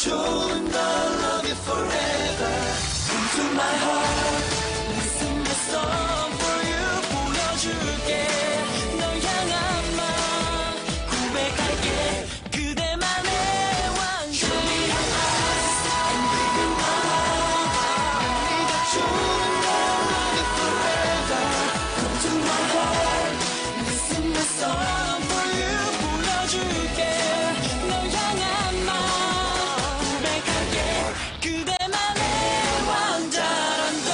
좋은 걸 love you forever. Into my heart, listen my song for you. 보여줄게 널 향한 마음 고백할게. 그대만의 왕자. Show me your eyes and give me more. 네가 좋은 걸 love you forever. Come to my heart, listen my song for you. 보여줄게 널 향한 마음 고백할게. 그대만의 왕자란다.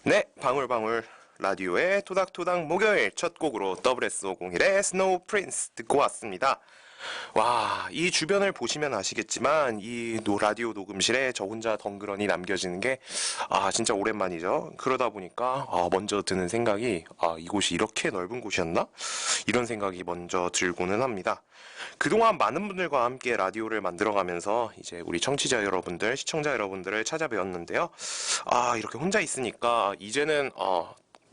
네, 방울방울 라디오의 토닥토닥 목요일 첫 곡으로 WS501의 스노우 프린스 듣고 왔습니다. 와, 이 주변을 보시면 아시겠지만 이 라디오 녹음실에 저 혼자 덩그러니 남겨지는 게 진짜 오랜만이죠. 그러다 보니까 먼저 드는 생각이 이곳이 이렇게 넓은 곳이었나? 이런 생각이 먼저 들고는 합니다. 그동안 많은 분들과 함께 라디오를 만들어가면서 이제 우리 청취자 여러분들, 시청자 여러분들을 찾아뵈었는데요. 이렇게 혼자 있으니까 이제는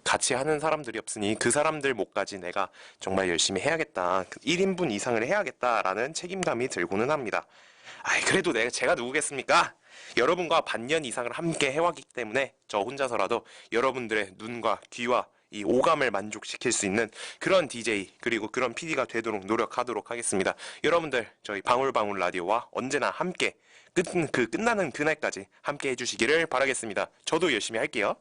같이 하는 사람들이 없으니 그 사람들 목까지 내가 정말 열심히 해야겠다. 1인분 이상을 해야겠다라는 책임감이 들고는 합니다. 그래도 제가 누구겠습니까? 여러분과 반년 이상을 함께 해왔기 때문에 저 혼자서라도 여러분들의 눈과 귀와 이 오감을 만족시킬 수 있는 그런 DJ 그리고 그런 PD가 되도록 노력하도록 하겠습니다. 여러분들 저희 방울방울 라디오와 언제나 함께 끝나는 그날까지 함께 해주시기를 바라겠습니다. 저도 열심히 할게요.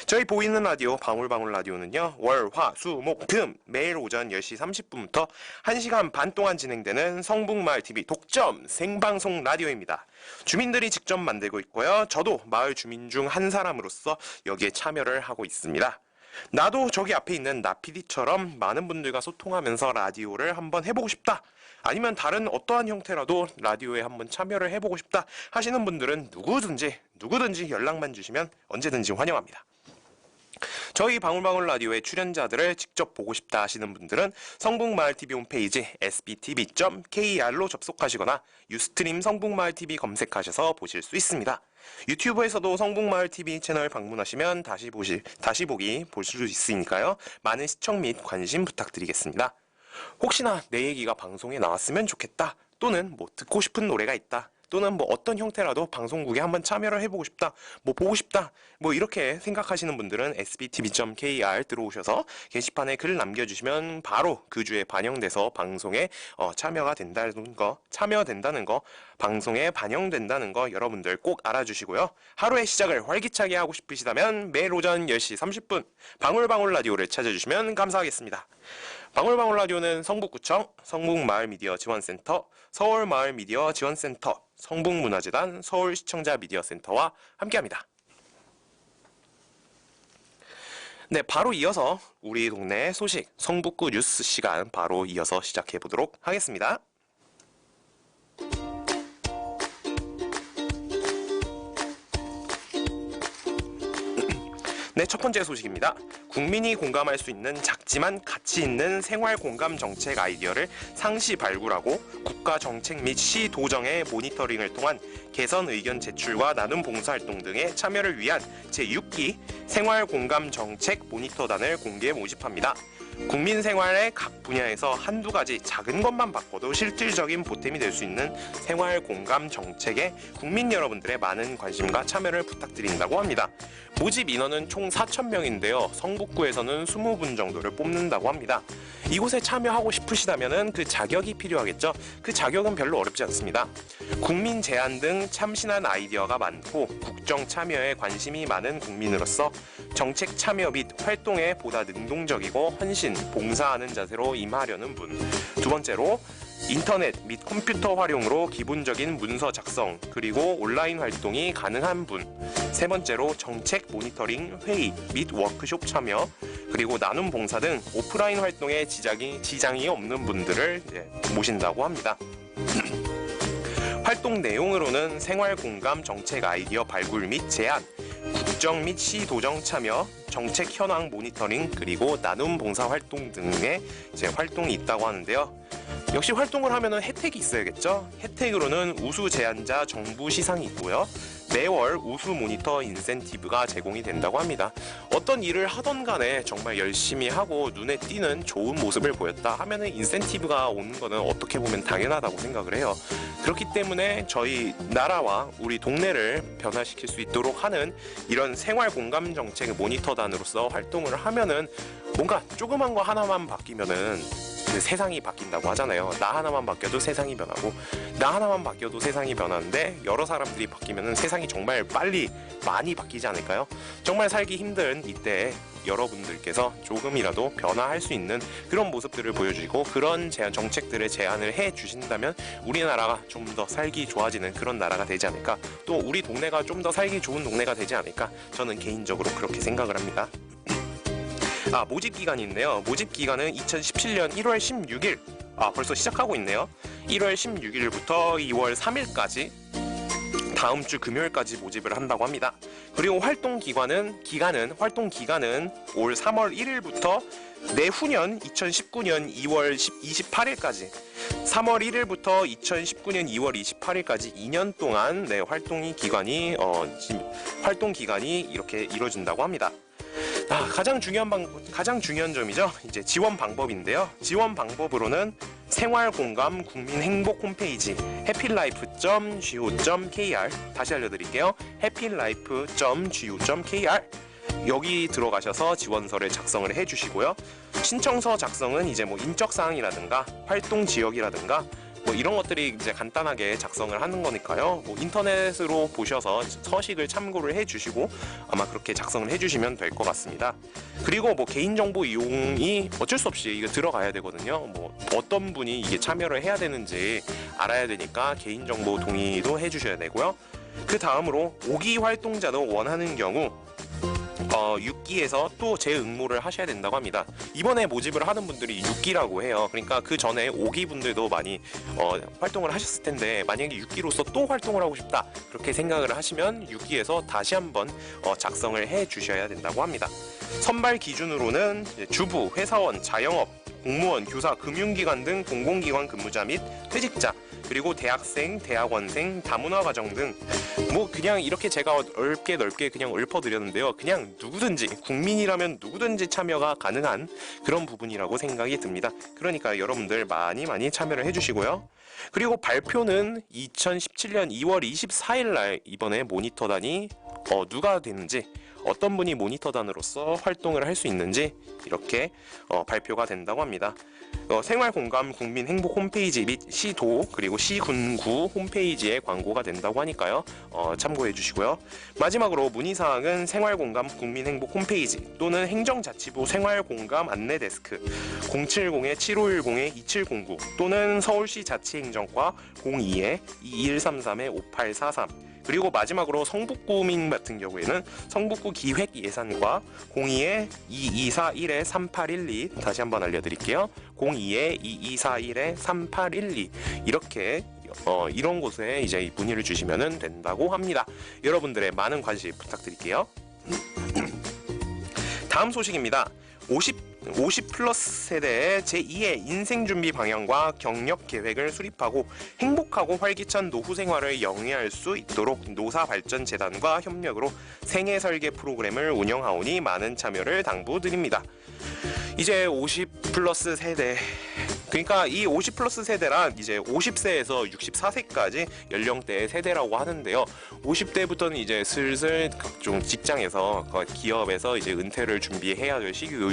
저희 보이는 라디오 방울방울 라디오는요, 월, 화, 수, 목, 금 매일 오전 10시 30분부터 1시간 반 동안 진행되는 성북마을TV 독점 생방송 라디오입니다. 주민들이 직접 만들고 있고요. 저도 마을 주민 중 한 사람으로서 여기에 참여를 하고 있습니다. 나도 저기 앞에 있는 나 PD처럼 많은 분들과 소통하면서 라디오를 한번 해보고 싶다. 아니면 다른 어떠한 형태라도 라디오에 한번 참여를 해보고 싶다 하시는 분들은 누구든지 연락만 주시면 언제든지 환영합니다. 저희 방울방울 라디오의 출연자들을 직접 보고 싶다 하시는 분들은 성북마을TV 홈페이지 sbtv.kr로 접속하시거나 유스트림 성북마을TV 검색하셔서 보실 수 있습니다. 유튜브에서도 성북마을TV 채널 방문하시면 다시 보기 보실 수 있으니까요. 많은 시청 및 관심 부탁드리겠습니다. 혹시나 내 얘기가 방송에 나왔으면 좋겠다, 또는 듣고 싶은 노래가 있다, 또는 어떤 형태라도 방송국에 한번 참여를 해보고 싶다, 보고 싶다, 이렇게 생각하시는 분들은 sbtv.kr 들어오셔서 게시판에 글 남겨주시면 바로 그 주에 반영돼서 방송에 참여된다는 거, 방송에 반영된다는 거 여러분들 꼭 알아주시고요. 하루의 시작을 활기차게 하고 싶으시다면 매일 오전 10시 30분 방울방울 라디오를 찾아주시면 감사하겠습니다. 방울방울 라디오는 성북구청, 성북마을미디어지원센터, 서울마을미디어지원센터, 성북문화재단, 서울시청자미디어센터와 함께합니다. 네, 바로 이어서 우리 동네 소식 성북구 뉴스 시간 바로 이어서 시작해 보도록 하겠습니다. 네, 첫 번째 소식입니다. 국민이 공감할 수 있는 작지만 가치 있는 생활 공감 정책 아이디어를 상시 발굴하고 국가 정책 및 시 도정의 모니터링을 통한 개선 의견 제출과 나눔 봉사활동 등의 참여를 위한 제6기 생활 공감 정책 모니터단을 공개 모집합니다. 국민 생활의 각 분야에서 한두 가지 작은 것만 바꿔도 실질적인 보탬이 될 수 있는 생활 공감 정책에 국민 여러분들의 많은 관심과 참여를 부탁드린다고 합니다. 모집 인원은 총 4,000명인데요. 성북구에서는 20분 정도를 뽑는다고 합니다. 이곳에 참여하고 싶으시다면 그 자격이 필요하겠죠. 그 자격은 별로 어렵지 않습니다. 국민 제안 등 참신한 아이디어가 많고 국정 참여에 관심이 많은 국민으로서 정책 참여 및 활동에 보다 능동적이고 헌신, 봉사하는 자세로 임하려는 분. 두 번째로 인터넷 및 컴퓨터 활용으로 기본적인 문서 작성 그리고 온라인 활동이 가능한 분. 세 번째로 정책 모니터링 회의 및 워크숍 참여 그리고 나눔 봉사 등 오프라인 활동에 지장이 없는 분들을 모신다고 합니다. 활동 내용으로는 생활 공감 정책 아이디어 발굴 및 제안, 국정 및 시 도정 참여, 정책 현황 모니터링 그리고 나눔 봉사 활동 등의 활동이 있다고 하는데요. 역시 활동을 하면은 혜택이 있어야겠죠. 혜택으로는 우수 제안자 정부 시상이 있고요. 매월 우수 모니터 인센티브가 제공이 된다고 합니다. 어떤 일을 하던 간에 정말 열심히 하고 눈에 띄는 좋은 모습을 보였다 하면은 인센티브가 오는 거는 어떻게 보면 당연하다고 생각을 해요. 그렇기 때문에 저희 나라와 우리 동네를 변화시킬 수 있도록 하는 이런 생활 공감 정책 모니터단으로서 활동을 하면은 뭔가 조그만 거 하나만 바뀌면은 그 세상이 바뀐다고 하잖아요. 나 하나만 바뀌어도 세상이 변하고 나 하나만 바뀌어도 세상이 변하는데 여러 사람들이 바뀌면 세상이 정말 빨리 많이 바뀌지 않을까요? 정말 살기 힘든 이때 여러분들께서 조금이라도 변화할 수 있는 그런 모습들을 보여주시고 그런 정책들을 제안을 해 주신다면 우리나라가 좀 더 살기 좋아지는 그런 나라가 되지 않을까, 또 우리 동네가 좀 더 살기 좋은 동네가 되지 않을까, 저는 개인적으로 그렇게 생각을 합니다. 모집 기간이 있네요. 모집 기간은 2017년 1월 16일. 벌써 시작하고 있네요. 1월 16일부터 2월 3일까지 다음 주 금요일까지 모집을 한다고 합니다. 그리고 활동 기간은 올 3월 1일부터 내후년 2019년 2월 28일까지 3월 1일부터 2019년 2월 28일까지 2년 동안 활동 기간이 이렇게 이루어진다고 합니다. 가장 중요한 점이죠. 이제 지원 방법인데요. 지원 방법으로는 생활공감 국민행복 홈페이지 happylife.go.kr, 다시 알려드릴게요. happylife.go.kr 여기 들어가셔서 지원서를 작성을 해주시고요. 신청서 작성은 이제 인적사항이라든가 활동 지역이라든가 이런 것들이 이제 간단하게 작성을 하는 거니까요. 인터넷으로 보셔서 서식을 참고를 해주시고 아마 그렇게 작성을 해주시면 될 것 같습니다. 그리고 개인정보 이용이 어쩔 수 없이 이거 들어가야 되거든요. 어떤 분이 이게 참여를 해야 되는지 알아야 되니까 개인정보 동의도 해주셔야 되고요. 그 다음으로 5기 활동자도 원하는 경우 6기에서 또 재응모를 하셔야 된다고 합니다. 이번에 모집을 하는 분들이 6기라고 해요. 그러니까 그 전에 5기 분들도 많이 활동을 하셨을 텐데 만약에 6기로서 또 활동을 하고 싶다 그렇게 생각을 하시면 6기에서 다시 한번 작성을 해 주셔야 된다고 합니다. 선발 기준으로는 주부, 회사원, 자영업, 공무원, 교사, 금융기관 등 공공기관 근무자 및 퇴직자, 그리고 대학생, 대학원생, 다문화가정 등 그냥 이렇게 제가 넓게 그냥 읊어드렸는데요. 그냥 누구든지 국민이라면 누구든지 참여가 가능한 그런 부분이라고 생각이 듭니다. 그러니까 여러분들 많이 참여를 해주시고요. 그리고 발표는 2017년 2월 24일 날 이번에 모니터단이 누가 되는지, 어떤 분이 모니터단으로서 활동을 할 수 있는지 이렇게 발표가 된다고 합니다. 생활공감 국민행복 홈페이지 및 시도 그리고 시군구 홈페이지에 광고가 된다고 하니까요. 참고해 주시고요. 마지막으로 문의사항은 생활공감 국민행복 홈페이지 또는 행정자치부 생활공감 안내데스크 070-7510-2709 또는 서울시 자치행정과 02-2133-5843 그리고 마지막으로 성북구민 같은 경우에는 성북구 기획예산과 02-2241-3812 다시 한번 알려드릴게요. 02-2241-3812 이렇게 이런 곳에 이제 문의를 주시면 된다고 합니다. 여러분들의 많은 관심 부탁드릴게요. 다음 소식입니다. 50 플러스 세대의 제2의 인생준비 방향과 경력 계획을 수립하고 행복하고 활기찬 노후 생활을 영위할 수 있도록 노사발전재단과 협력으로 생애 설계 프로그램을 운영하오니 많은 참여를 당부드립니다. 이제 50 플러스 세대, 그러니까 이 50 플러스 세대란 이제 50세에서 64세까지 연령대의 세대라고 하는데요. 50대부터는 이제 슬슬 각종 직장에서 기업에서 이제 은퇴를 준비해야 될 시기고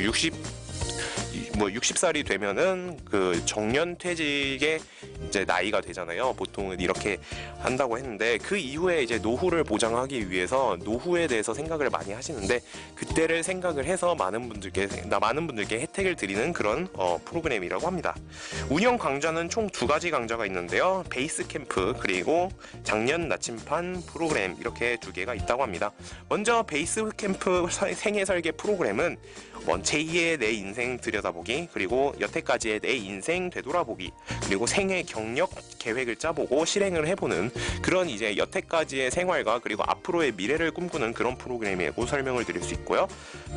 60살이 되면은 그 정년 퇴직의 이제 나이가 되잖아요. 보통은 이렇게 한다고 했는데 그 이후에 이제 노후를 보장하기 위해서 노후에 대해서 생각을 많이 하시는데 그때를 생각을 해서 많은 분들께 혜택을 드리는 그런 프로그램이라고 합니다. 운영 강좌는 총 2가지 강좌가 있는데요. 베이스 캠프 그리고 작년 나침반 프로그램 이렇게 2개가 있다고 합니다. 먼저 베이스 캠프 생애 설계 프로그램은 제2의 내 인생 들여다보기, 그리고 여태까지의 내 인생 되돌아보기, 그리고 생애 경력 계획을 짜보고 실행을 해보는 그런 이제 여태까지의 생활과 그리고 앞으로의 미래를 꿈꾸는 그런 프로그램이라고 설명을 드릴 수 있고요.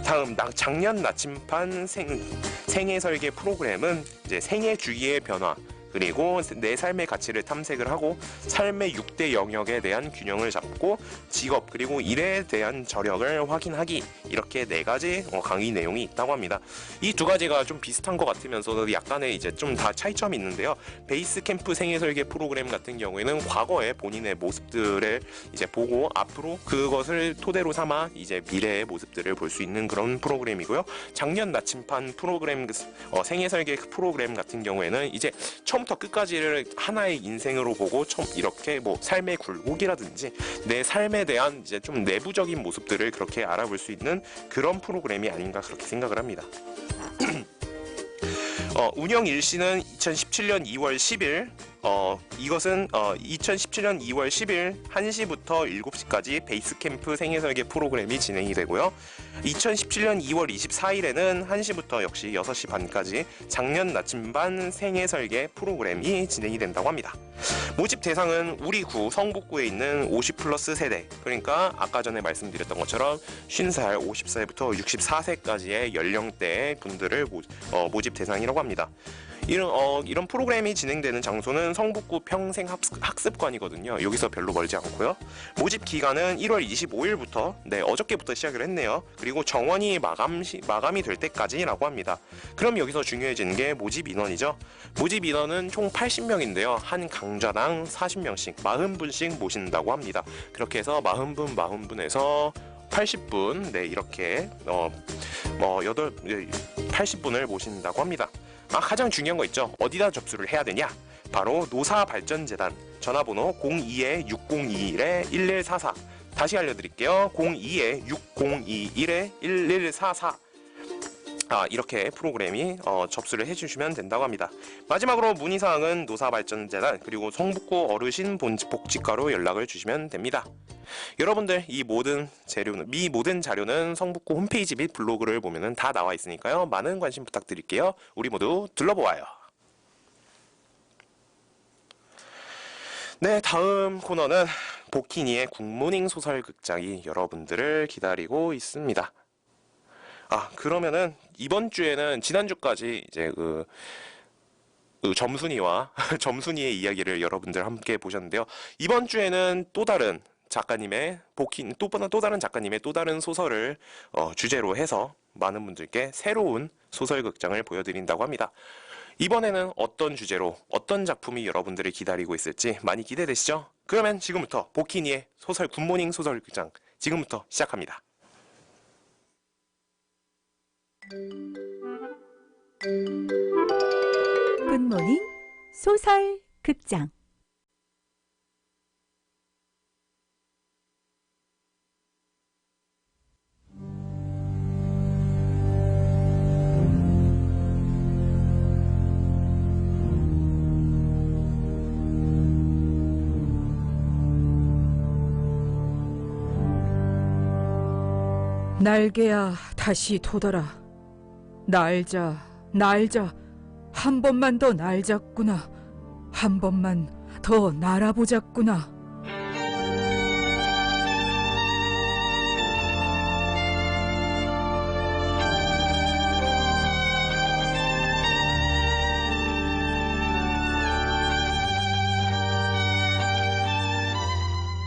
다음 작년 나침반 생애 설계 프로그램은 이제 생애 주기의 변화, 그리고 내 삶의 가치를 탐색을 하고 삶의 6대 영역에 대한 균형을 잡고 직업 그리고 일에 대한 저력을 확인하기, 이렇게 4가지 강의 내용이 있다고 합니다. 이 2가지가 좀 비슷한 것 같으면서도 약간의 이제 좀 다 차이점이 있는데요. 베이스 캠프 생애 설계 프로그램 같은 경우에는 과거의 본인의 모습들을 이제 보고 앞으로 그것을 토대로 삼아 이제 미래의 모습들을 볼 수 있는 그런 프로그램이고요. 작년 나침판 프로그램 생애 설계 프로그램 같은 경우에는 이제 처음부터 끝까지를 하나의 인생으로 보고 이렇게 뭐 삶의 굴곡이라든지 내 삶에 대한 이제 좀 내부적인 모습들을 그렇게 알아볼 수 있는 그런 프로그램이 아닌가 그렇게 생각을 합니다. 운영 일시는 2017년 2월 10일, 이것은 2017년 2월 10일 1시부터 7시까지 베이스 캠프 생애 설계 프로그램이 진행이 되고요. 2017년 2월 24일에는 1시부터 역시 6시 반까지 작년 나침반 생애 설계 프로그램이 진행이 된다고 합니다. 모집 대상은 우리 구 성북구에 있는 50+ 세대, 그러니까 아까 전에 말씀드렸던 것처럼 50살, 50살부터 64세까지의 연령대의 분들을 모집 대상이라고 합니다. 이런 프로그램이 진행되는 장소는 성북구 평생학습관이거든요. 여기서 별로 멀지 않고요. 모집 기간은 1월 25일부터 어저께부터 시작을 했네요. 그리고 정원이 마감이 될 때까지라고 합니다. 그럼 여기서 중요해지는 게 모집 인원이죠. 모집 인원은 총 80명인데요. 한 강좌당 40명씩 40분씩 모신다고 합니다. 그렇게 해서 40분에서 80분, 이렇게 80분을 모신다고 합니다. 가장 중요한 거 있죠. 어디다 접수를 해야 되냐? 바로 노사발전재단, 전화번호 02-6021-1144. 다시 알려드릴게요. 02-6021-1144. 이렇게 프로그램이 접수를 해주시면 된다고 합니다. 마지막으로 문의사항은 노사발전재단 그리고 성북구 어르신 복지과로 연락을 주시면 됩니다. 여러분들 이 모든 자료는 성북구 홈페이지 및 블로그를 보면 다 나와 있으니까요. 많은 관심 부탁드릴게요. 우리 모두 둘러보아요. 네, 다음 코너는 보키니의 굿모닝 소설극장이 여러분들을 기다리고 있습니다. 그러면은 이번 주에는 지난주까지 이제 점순이의 이야기를 여러분들 함께 보셨는데요. 이번 주에는 또 다른 작가님의 또 다른 소설을 주제로 해서 많은 분들께 새로운 소설극장을 보여드린다고 합니다. 이번에는 어떤 주제로 어떤 작품이 여러분들을 기다리고 있을지 많이 기대되시죠? 그러면 지금부터 보키니의 굿모닝 소설극장 지금부터 시작합니다. 굿모닝 소설극장. 날개야 다시 돋아라. 날자 한 번만 더 날잡구나. 한 번만 더 날아보자꾸나.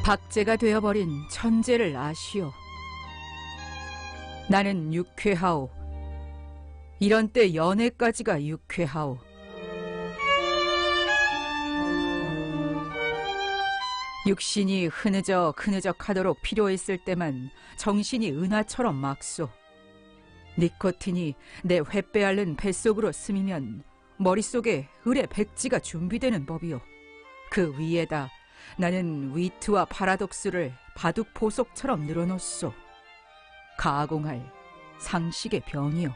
박제가 되어버린 천재를 아시오. 나는 유쾌하오. 이런 때 연애까지가 유쾌하오. 육신이 흐느적하도록 필요했을 때만 정신이 은하처럼 막소. 니코틴이 내 횃배 앓는 뱃속으로 스미면 머릿속에 을의 백지가 준비되는 법이오. 그 위에다 나는 위트와 파라독스를 바둑 보석처럼 늘어놓소. 가공할 상식의 병이오.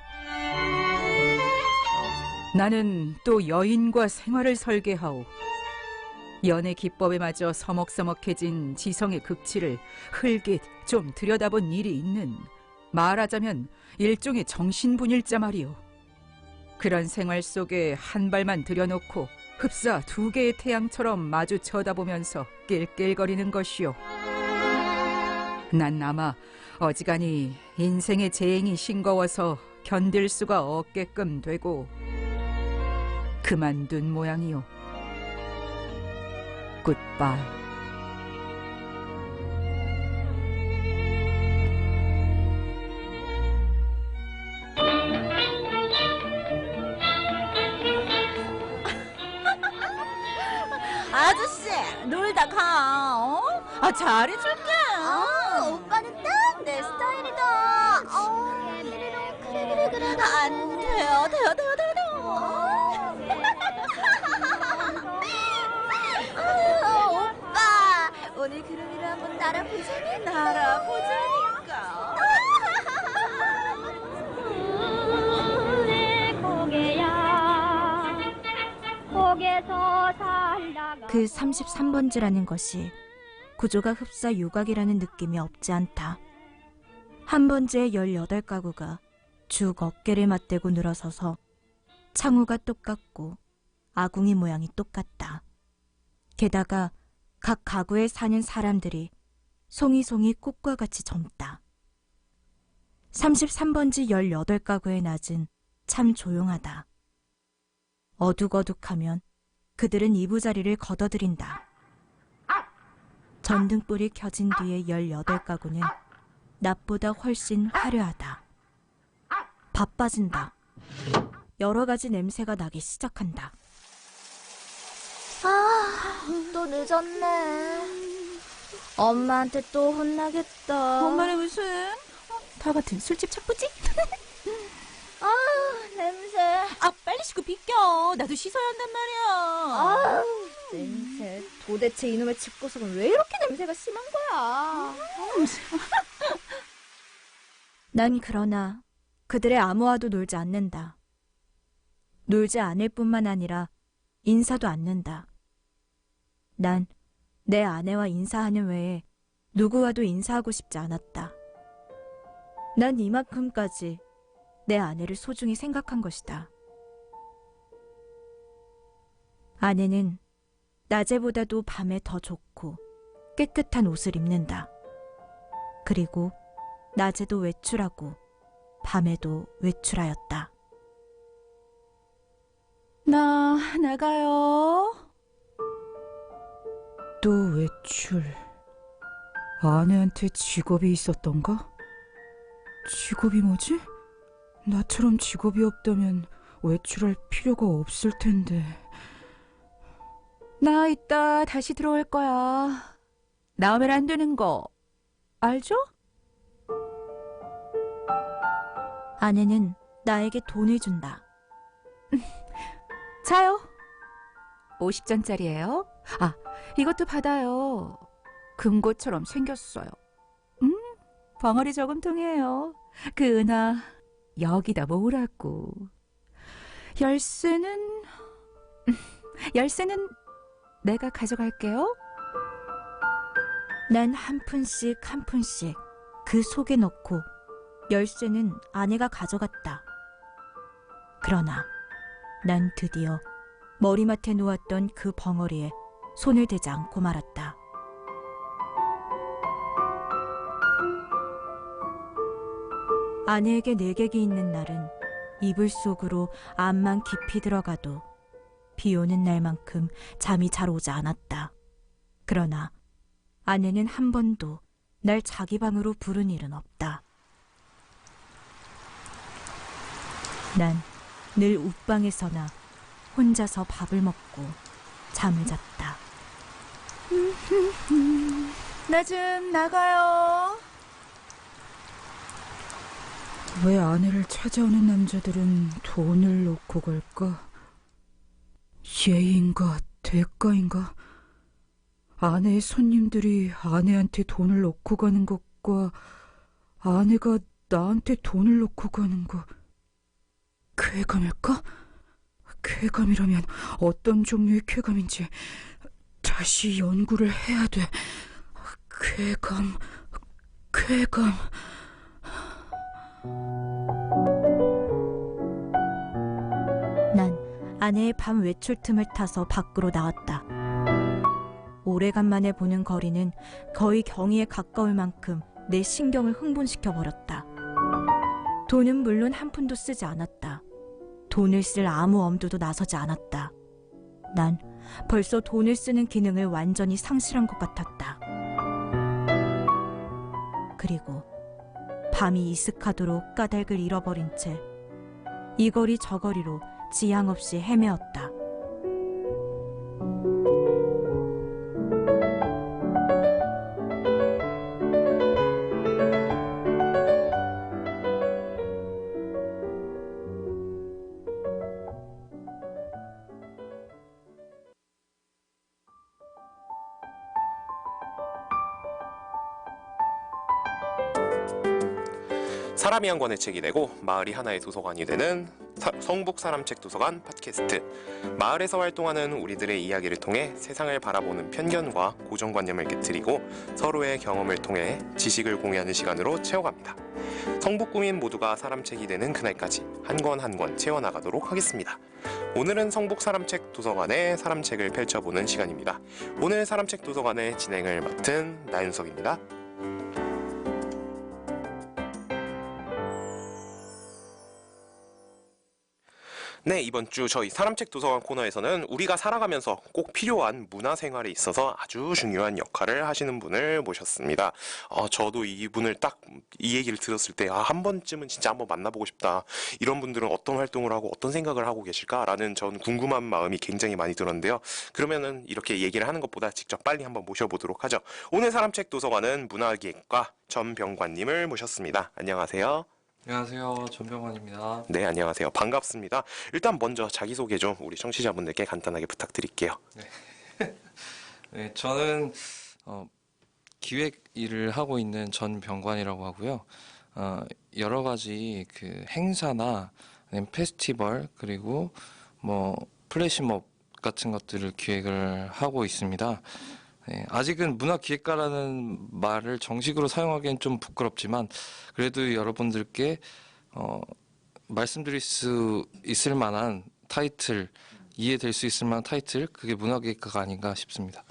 나는 또 여인과 생활을 설계하오. 연애 기법에마저 서먹서먹해진 지성의 극치를 흘깃 좀 들여다본 일이 있는, 말하자면 일종의 정신분일자 말이오. 그런 생활 속에 한 발만 들여놓고 흡사 2개의 태양처럼 마주 쳐다보면서 낄낄거리는 것이오. 난 아마 어지간히 인생의 재행이 싱거워서 견딜 수가 없게끔 되고 그만둔 모양이오. 굿바이. 아저씨, 놀다 가. 어? 아, 잘해줄게. 오빠는 딱 내 스타일이다. 그래. 안 돼요. 오빠, 오늘 그림이로 한번 날아보자니? 날아보자니까. 내 고개야 고개서 살다가 그 33번지라는 것이 구조가 흡사 유곽이라는 느낌이 없지 않다. 한 번지에 18가구가 쭉 어깨를 맞대고 늘어서서 창호가 똑같고 아궁이 모양이 똑같다. 게다가 각 가구에 사는 사람들이 송이송이 꽃과 같이 젊다. 33번지 18가구의 낮은 참 조용하다. 어둑어둑하면 그들은 이부자리를 걷어들인다. 전등불이 켜진 뒤에 18가구는 낮보다 훨씬 화려하다. 바빠진다. 여러 가지 냄새가 나기 시작한다. 또 늦었네. 엄마한테 또 혼나겠다. 엄마는 무슨? 다 같은 술집 찾보지? 냄새. 아, 빨리 씻고 비켜. 나도 씻어야 한단 말이야. 냄새. 도대체 이놈의 집구석은 왜 이렇게 냄새가 심한 거야? 난 그러나 그들의 아무와도 놀지 않는다. 놀지 않을 뿐만 아니라 인사도 않는다. 난 내 아내와 인사하는 외에 누구와도 인사하고 싶지 않았다. 난 이만큼까지 내 아내를 소중히 생각한 것이다. 아내는 낮에보다도 밤에 더 좋고 깨끗한 옷을 입는다. 그리고 낮에도 외출하고 밤에도 외출하였다. 나 나가요. 또 외출. 아내한테 직업이 있었던가? 직업이 뭐지? 나처럼 직업이 없다면 외출할 필요가 없을 텐데. 나 이따 다시 들어올 거야. 나오면 안 되는 거 알죠? 아내는 나에게 돈을 준다. 자요. 50전짜리예요. 아, 이것도 받아요. 금고처럼 생겼어요. 벙어리 저금통이에요. 그 은하 여기다 모으라고. 열쇠는 내가 가져갈게요. 난 한 푼씩 한 푼씩 그 속에 넣고 열쇠는 아내가 가져갔다. 그러나 난 드디어 머리맡에 놓았던 그 벙어리에 손을 대지 않고 말았다. 아내에게 내객이 있는 날은 이불 속으로 암만 깊이 들어가도 비 오는 날만큼 잠이 잘 오지 않았다. 그러나 아내는 한 번도 날 자기 방으로 부른 일은 없다. 난 늘 웃방에서나 혼자서 밥을 먹고 잠을 잤다. 나 좀 나가요. 왜 아내를 찾아오는 남자들은 돈을 놓고 갈까? 예의인가 대가인가? 아내의 손님들이 아내한테 돈을 놓고 가는 것과 아내가 나한테 돈을 놓고 가는 것, 쾌감일까? 쾌감이라면 어떤 종류의 쾌감인지 다시 연구를 해야 돼. 쾌감. 난 아내의 밤 외출 틈을 타서 밖으로 나왔다. 오래간만에 보는 거리는 거의 경이에 가까울 만큼 내 신경을 흥분시켜버렸다. 돈은 물론 한 푼도 쓰지 않았다. 돈을 쓸 아무 엄두도 나서지 않았다. 난 벌써 돈을 쓰는 기능을 완전히 상실한 것 같았다. 그리고 밤이 이슥하도록 까닭을 잃어버린 채 이 거리 저 거리로 지향 없이 헤매었다. 사람이 한 권의 책이 되고 마을이 하나의 도서관이 되는 성북 사람책 도서관 팟캐스트. 마을에서 활동하는 우리들의 이야기를 통해 세상을 바라보는 편견과 고정관념을 깨트리고 서로의 경험을 통해 지식을 공유하는 시간으로 채워갑니다. 성북구민 모두가 사람책이 되는 그날까지 한 권 한 권 채워나가도록 하겠습니다. 오늘은 성북 사람책 도서관의 사람책을 펼쳐보는 시간입니다. 오늘 사람책 도서관의 진행을 맡은 나윤석입니다. 네, 이번 주 저희 사람책 도서관 코너에서는 우리가 살아가면서 꼭 필요한 문화생활에 있어서 아주 중요한 역할을 하시는 분을 모셨습니다. 저도 이분을 딱 이 얘기를 들었을 때 한 번쯤은 진짜 한번 만나보고 싶다. 이런 분들은 어떤 활동을 하고 어떤 생각을 하고 계실까라는 전 궁금한 마음이 굉장히 많이 들었는데요. 그러면은 이렇게 얘기를 하는 것보다 직접 빨리 한번 모셔보도록 하죠. 오늘 사람책 도서관은 문화기획과 전병관님을 모셨습니다. 안녕하세요. 안녕하세요. 전병환입니다. 네, 안녕하세요. 반갑습니다. 일단 먼저 자기소개 좀 우리 청취자분들께 간단하게 부탁드릴게요. 네, 저는 기획 일을 하고 있는 전병관이라고 하고요. 여러 가지 그 행사나 아니면 페스티벌 그리고 뭐 플래시몹 같은 것들을 기획을 하고 있습니다. 네, 아직은 문화기획가라는 말을 정식으로 사용하기엔 좀 부끄럽지만 그래도 여러분들께 말씀드릴 수 있을 만한 타이틀, 이해될 수 있을 만한 타이틀, 그게 문화기획가가 아닌가 싶습니다.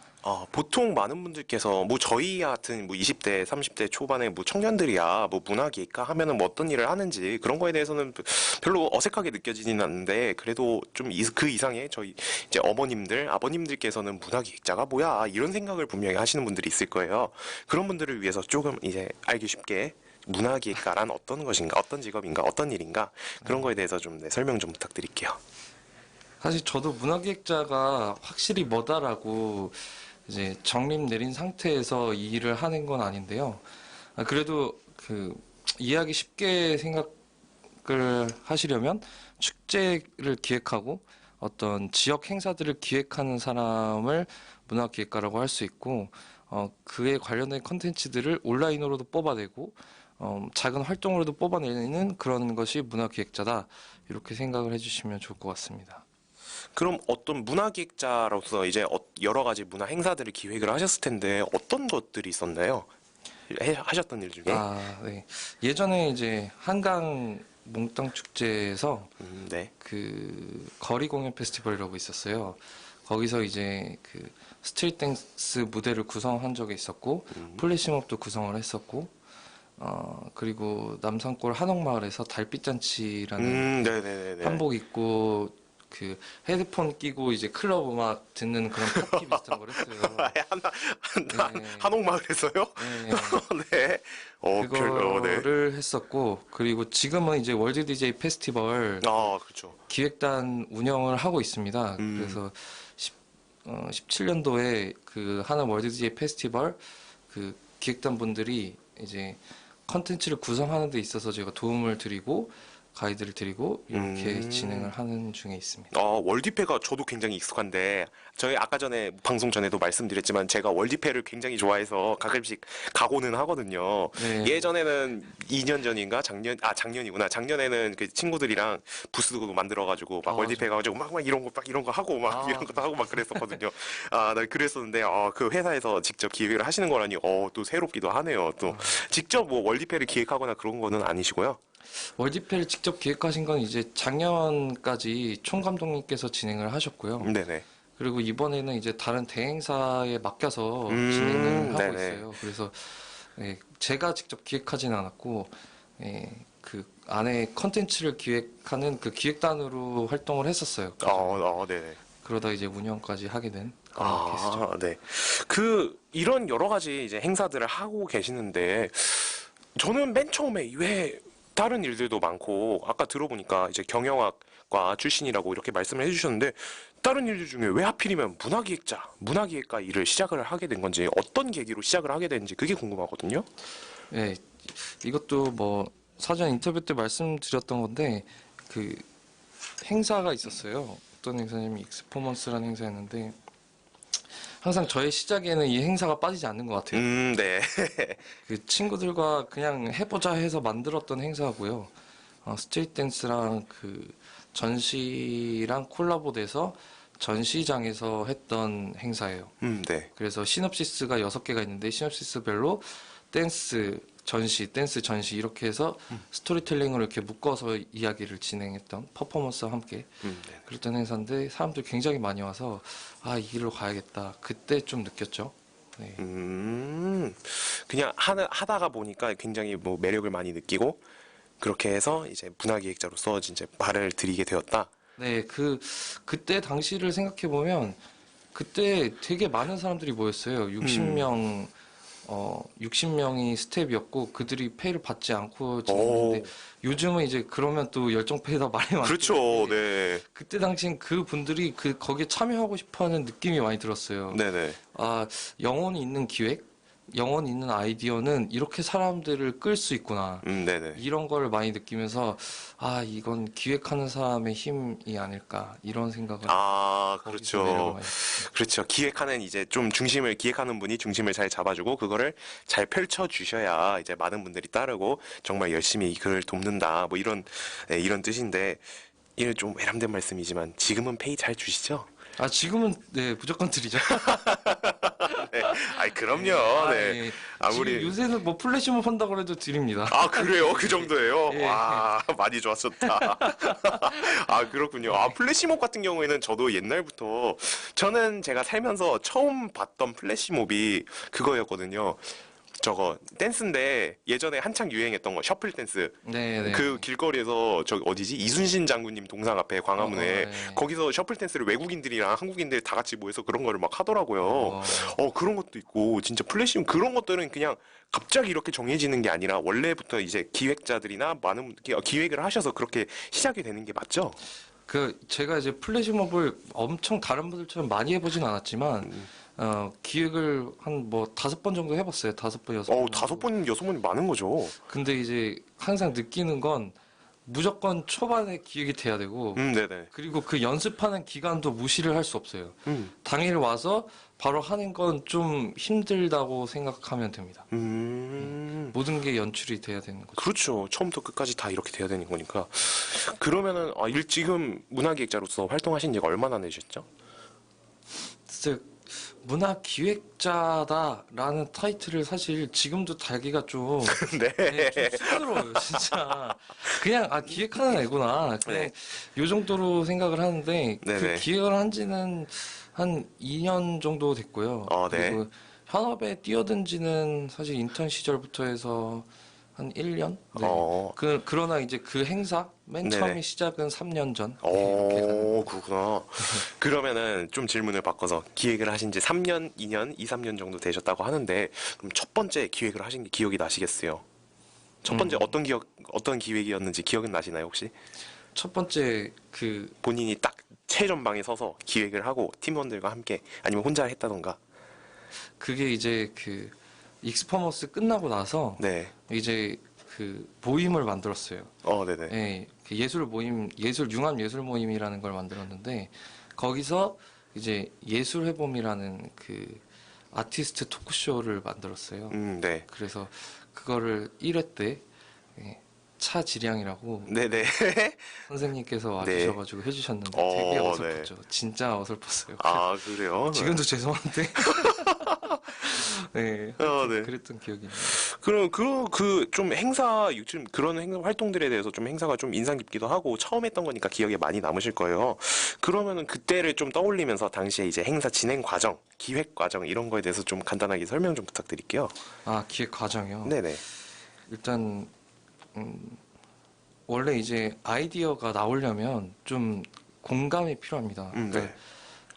보통 많은 분들께서 뭐 저희 같은 뭐 20대, 30대 초반의 뭐 청년들이야 뭐 문화기획가 하면은 뭐 어떤 일을 하는지 그런 거에 대해서는 별로 어색하게 느껴지지는 않는데 그래도 좀 그 이상의 저희 이제 어머님들, 아버님들께서는 문화기획자가 뭐야 이런 생각을 분명히 하시는 분들이 있을 거예요. 그런 분들을 위해서 조금 이제 알기 쉽게 문화기획가란 어떤 것인가, 어떤 직업인가, 어떤 일인가 그런 거에 대해서 좀 설명 좀 부탁드릴게요. 사실 저도 문화기획자가 확실히 뭐다라고 이제 정립 내린 상태에서 이 일을 하는 건 아닌데요. 그래도 그 이해하기 쉽게 생각을 하시려면 축제를 기획하고 어떤 지역 행사들을 기획하는 사람을 문화기획가라고 할 수 있고 그에 관련된 컨텐츠들을 온라인으로도 뽑아내고 작은 활동으로도 뽑아내는 그런 것이 문화기획자다 이렇게 생각을 해주시면 좋을 것 같습니다. 그럼 어떤 문화기획자로서 이제 여러 가지 문화 행사들을 기획을 하셨을 텐데 어떤 것들이 있었나요? 하셨던 일 중에? 네. 예전에 이제 한강 몽땅 축제에서 네. 그 거리 공연 페스티벌이라고 있었어요. 거기서 이제 그 스트릿 댄스 무대를 구성한 적이 있었고 플래시몹도 구성을 했었고 그리고 남산골 한옥마을에서 달빛잔치라는 네네네네. 한복 입고 그 헤드폰 끼고 이제 클럽 음악 듣는 그런 파티 비슷한 걸 했어요. 네. 한옥마을에서요? 네. 네. 그거를 했었고 그리고 지금은 이제 월드 DJ 페스티벌 그렇죠. 기획단 운영을 하고 있습니다. 그래서 17년도에 그 하는 월드 DJ 페스티벌 그 기획단 분들이 이제 컨텐츠를 구성하는 데 있어서 제가 도움을 드리고 가이드를 드리고 이렇게 진행을 하는 중에 있습니다. 월드페가 저도 굉장히 익숙한데 저희 아까 전에 방송 전에도 말씀드렸지만 제가 월드페를 굉장히 좋아해서 가끔씩 가고는 하거든요. 네. 예전에는 2년 전인가 작년이구나. 작년에는 그 친구들이랑 부스도 만들어가지고 막 월드페 가가지고 막 이런 거 하고 막 이런 것도 하고 막 그랬었거든요. 나 그랬었는데 그 회사에서 직접 기획을 하시는 거라니 또 새롭기도 하네요. 또 직접 뭐 월드페를 기획하거나 그런 거는 아니시고요. 월드페를 직접 기획하신 건 이제 작년까지 총감독님께서 진행을 하셨고요. 네네. 그리고 이번에는 이제 다른 대행사에 맡겨서 진행을 하고 네네. 있어요. 그래서 제가 직접 기획하지는 않았고 그 안에 컨텐츠를 기획하는 그 기획단으로 활동을 했었어요. 네네. 그러다 이제 운영까지 하게 된 그런 케이스죠. 네. 이런 여러 가지 이제 행사들을 하고 계시는데, 저는 맨 처음에 왜 다른 일들도 많고, 아까 들어보니까 이제 경영학과 출신이라고 이렇게 말씀을 해주셨는데, 다른 일들 중에 왜 하필이면 문화기획가 일을 시작을 하게 된 건지, 어떤 계기로 시작을 하게 됐는지 그게 궁금하거든요. 네, 이것도 뭐 사전 인터뷰 때 말씀드렸던 건데 그 행사가 있었어요. 어떤 행사냐면 익스포먼스라는 행사였는데 항상 저의 시작에는 이 행사가 빠지지 않는 것 같아요. 네. 그 친구들과 그냥 해보자 해서 만들었던 행사고요. 스트리트 댄스랑 그 전시랑 콜라보돼서 전시장에서 했던 행사예요. 네. 그래서 시놉시스가 6개가 있는데 시놉시스별로 댄스 전시 이렇게 해서 스토리텔링으로 이렇게 묶어서 이야기를 진행했던 퍼포먼스와 함께 네. 그랬던 행사인데 사람들이 굉장히 많이 와서 이 길로 가야겠다. 그때 좀 느꼈죠. 네. 그냥 하다가 보니까 굉장히 뭐 매력을 많이 느끼고, 그렇게 해서 이제 문화기획자로서 이제 발을 들이게 되었다. 네, 그때 당시를 생각해 보면 그때 되게 많은 사람들이 모였어요. 60명이 스텝이었고 그들이 페이를 받지 않고 진행했는데 요즘은 이제 그러면 또 열정 페이가 많이 많기 그렇죠. 때문에 네. 그때 당시엔 그 분들이 거기에 참여하고 싶어하는 느낌이 많이 들었어요. 네네. 영혼이 있는 기획, 영혼이 있는 아이디어는 이렇게 사람들을 끌 수 있구나. 네네. 이런 걸 많이 느끼면서 이건 기획하는 사람의 힘이 아닐까 이런 생각을 거기서 매력을 그렇죠. 많이 그렇죠. 기획하는 분이 중심을 잘 잡아주고, 그거를 잘 펼쳐주셔야 이제 많은 분들이 따르고, 정말 열심히 그걸 돕는다. 뭐 이런 뜻인데, 이게 좀 외람된 말씀이지만, 지금은 페이 잘 주시죠? 지금은 네 무조건 드리죠. 네. 그럼요. 네. 예. 아무리. 지금 요새는 뭐 플래시몹 한다고 해도 드립니다. 그래요? 그 정도예요? 예. 와, 많이 좋았었다. 그렇군요. 플래시몹 같은 경우에는 저도 옛날부터, 제가 살면서 처음 봤던 플래시몹이 그거였거든요. 저거 댄스인데 예전에 한창 유행했던 거 셔플 댄스. 네. 그 길거리에서 저기 어디지? 이순신 장군님 동상 앞에 광화문에 네. 거기서 셔플 댄스를 외국인들이랑 한국인들 다 같이 모여서 그런 거를 막 하더라고요. 그런 것도 있고, 진짜 플래시몹 그런 것들은 그냥 갑자기 이렇게 정해지는 게 아니라 원래부터 이제 기획자들이나 많은 분들이 기획을 하셔서 그렇게 시작이 되는 게 맞죠? 제가 이제 플래시몹을 엄청 다른 분들처럼 많이 해보진 않았지만 기획을 한 뭐 5번 정도 해봤어요. 5번, 6번. 5번, 6번이 많은 거죠. 근데 이제 항상 느끼는 건 무조건 초반에 기획이 돼야 되고 네네. 그리고 그 연습하는 기간도 무시를 할 수 없어요. 당일 와서 바로 하는 건 좀 힘들다고 생각하면 됩니다. 모든 게 연출이 돼야 되는 거죠. 그렇죠. 처음부터 끝까지 다 이렇게 돼야 되는 거니까. 그러면은 지금 문화기획자로서 활동하신 지가 얼마나 되셨죠? 진짜 문화기획자다라는 타이틀을 사실 지금도 달기가 좀, 네. 좀 힘들어요, 진짜. 그냥 기획하는 애구나. 그냥 요 정도로 생각을 하는데 네네. 그 기획을 한 지는 한 2년 정도 됐고요. 네. 그리고 현업에 뛰어든 지는 사실 인턴 시절부터 해서 한 1년? 네. 그러나 이제 그 행사 맨 네네. 처음에 시작은 3년 전. 이렇게 가는 그렇구나. 그러면은 좀 질문을 바꿔서 기획을 하신 지 3년, 2년, 2, 3년 정도 되셨다고 하는데, 그럼 첫 번째 기획을 하신 게 기억이 나시겠어요? 첫 번째 어떤 기획이었는지 기억은 나시나요, 혹시? 첫 번째 본인이 딱 최전방에 서서 기획을 하고 팀원들과 함께, 아니면 혼자 했다던가. 그게 이제 익스퍼머스 끝나고 나서 네. 이제 모임을 만들었어요. 네네. 예, 예술 모임, 융합 예술 모임이라는 걸 만들었는데 거기서 이제 예술 회범이라는 아티스트 토크쇼를 만들었어요. 네. 그래서 그거를 1회 때 차지량이라고 네네. 선생님께서 네. 와주셔가지고 해주셨는데 되게 어설펐죠. 진짜 어설펐어요. 그래요? 지금도 죄송한데. 네, 네. 그랬던 기억이 있네요. 그럼 좀 요즘 그런 활동들에 대해서 좀 행사가 좀 인상 깊기도 하고 처음 했던 거니까 기억에 많이 남으실 거예요. 그러면은 그때를 좀 떠올리면서 당시에 이제 행사 진행 과정, 기획 과정 이런 거에 대해서 좀 간단하게 설명 좀 부탁드릴게요. 기획 과정이요? 네네. 일단 원래 이제 아이디어가 나오려면 좀 공감이 필요합니다. 네.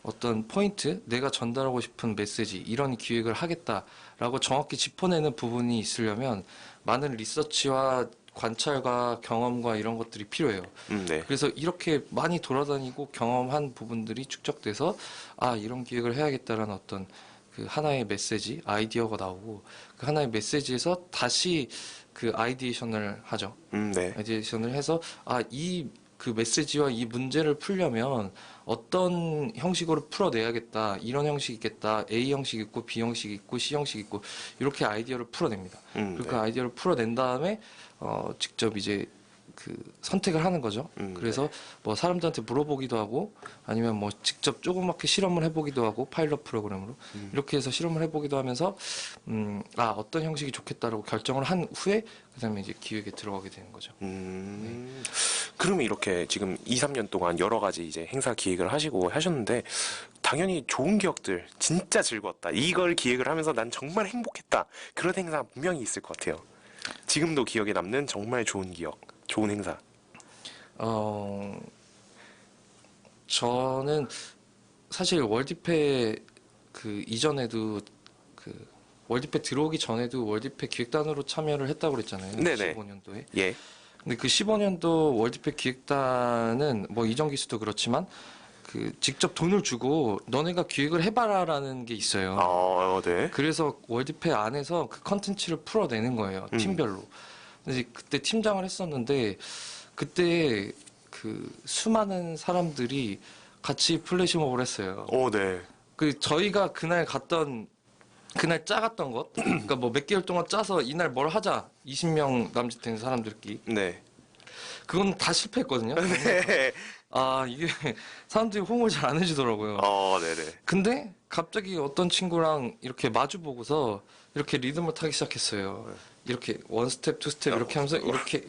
어떤 포인트, 내가 전달하고 싶은 메시지 이런 기획을 하겠다라고 정확히 짚어내는 부분이 있으려면 많은 리서치와 관찰과 경험과 이런 것들이 필요해요. 네. 그래서 이렇게 많이 돌아다니고 경험한 부분들이 축적돼서 아 이런 기획을 해야겠다라는 어떤 그 하나의 메시지, 아이디어가 나오고 그 하나의 메시지에서 다시 그 아이디에이션을 하죠. 네. 아이디에이션을 해서 아 이 그 메시지와 이 문제를 풀려면 어떤 형식으로 풀어내야겠다. 이런 형식이 있겠다. A 형식 있고 B 형식 있고 C 형식 있고 이렇게 아이디어를 풀어냅니다. 그리고 그 네. 아이디어를 풀어낸 다음에 직접 이제 그 선택을 하는 거죠. 그래서 뭐 사람들한테 물어보기도 하고 아니면 뭐 직접 조그맣게 실험을 해보기도 하고 파일럿 프로그램으로 이렇게 해서 실험을 해보기도 하면서 아 어떤 형식이 좋겠다라고 결정을 한 후에 그다음에 이제 기획에 들어가게 되는 거죠. 그러면 이렇게 지금 2, 3년 동안 여러 가지 이제 행사 기획을 하시고 하셨는데 당연히 좋은 기억들, 진짜 즐거웠다. 이걸 기획을 하면서 난 정말 행복했다. 그런 행사 분명히 있을 것 같아요. 지금도 기억에 남는 정말 좋은 기억, 좋은 행사. 저는 사실 월드페 그 이전에도 그 월드페 들어오기 전에도 월드페 기획단으로 참여를 했다고 그랬잖아요. 네네. 15년도에. 예. 근데 그 15년도 월드페 기획단은 뭐 이정기 씨도 그렇지만 그 직접 돈을 주고 너네가 기획을 해봐라라는 게 있어요. 네. 그래서 월드페 안에서 그 컨텐츠를 풀어내는 거예요. 팀별로. 근데 그때 팀장을 했었는데 그때 그 수많은 사람들이 같이 플래시몹을 했어요. 네. 그 저희가 그날 짜갔던 것, 그러니까 뭐 몇 개월 동안 짜서 이날 뭘 하자 20명 남짓 되는 사람들끼리 네. 그건 다 실패했거든요. 네. 아 이게 사람들이 호응을 잘 안 해주더라고요. 네네. 근데 갑자기 어떤 친구랑 이렇게 마주 보고서 이렇게 리듬을 타기 시작했어요. 이렇게 원 스텝, 투 스텝 이렇게 하면서 이렇게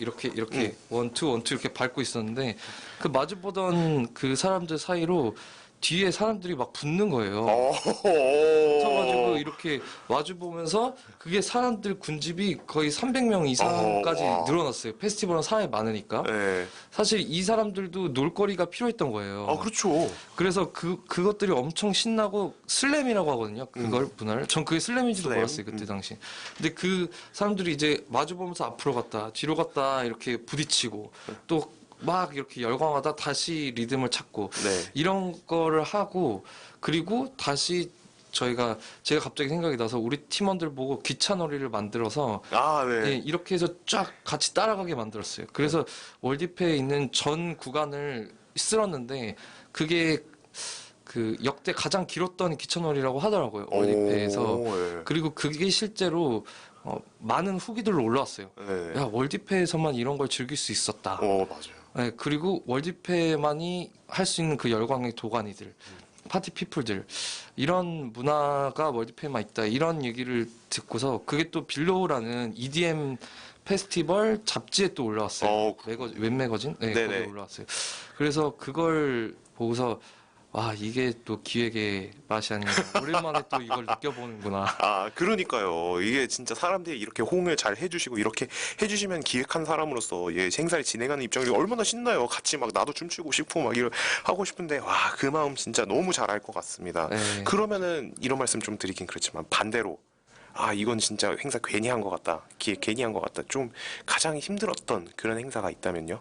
원, 투 이렇게 밟고 있었는데 그 마주 보던 그 사람들 사이로 뒤에 사람들이 막 붙는 거예요. 붙어가지고 이렇게 마주 보면서 그게 사람들 군집이 거의 300명 이상까지 늘어났어요. 페스티벌은 사람이 많으니까. 네. 사실 이 사람들도 놀거리가 필요했던 거예요. 그렇죠. 그래서 그것들이 엄청 신나고 슬램이라고 하거든요. 그걸 문화를. 전 그게 슬램인지도 슬램? 몰랐어요. 그때 당시. 근데 그 사람들이 이제 마주 보면서 앞으로 갔다 뒤로 갔다 이렇게 부딪히고 또 막 이렇게 열광하다 다시 리듬을 찾고 네. 이런 거를 하고 그리고 다시 제가 갑자기 생각이 나서 우리 팀원들 보고 기차놀이를 만들어서 네. 예, 이렇게 해서 쫙 같이 따라가게 만들었어요. 그래서 월드페에 있는 전 구간을 쓸었는데 그게 그 역대 가장 길었던 기차놀이라고 하더라고요. 월드페에서. 네. 그리고 그게 실제로 많은 후기들로 올라왔어요. 네. 야, 월드페에서만 이런 걸 즐길 수 있었다. 맞아요. 네, 그리고 월드페만이 할 수 있는 그 열광의 도가니들, 파티 피플들, 이런 문화가 월드페에만 있다. 이런 얘기를 듣고서 그게 또 빌로우라는 EDM 페스티벌 잡지에 또 올라왔어요. 웹 매거진? 네, 네네. 거기에 올라왔어요. 그래서 그걸 보고서 와, 이게 또 기획의 맛이 아닌가. 오랜만에 또 이걸 느껴보는구나. 그러니까요. 이게 진짜 사람들이 이렇게 호응을 잘 해주시고 이렇게 해주시면 기획한 사람으로서 행사를 진행하는 입장이 얼마나 신나요. 같이 막 나도 춤추고 싶고 막 하고 싶은데 그 마음 진짜 너무 잘 알 것 같습니다. 네. 그러면은 이런 말씀 좀 드리긴 그렇지만 반대로 이건 진짜 행사 괜히 한 것 같다. 기획 괜히 한 것 같다. 좀 가장 힘들었던 그런 행사가 있다면요?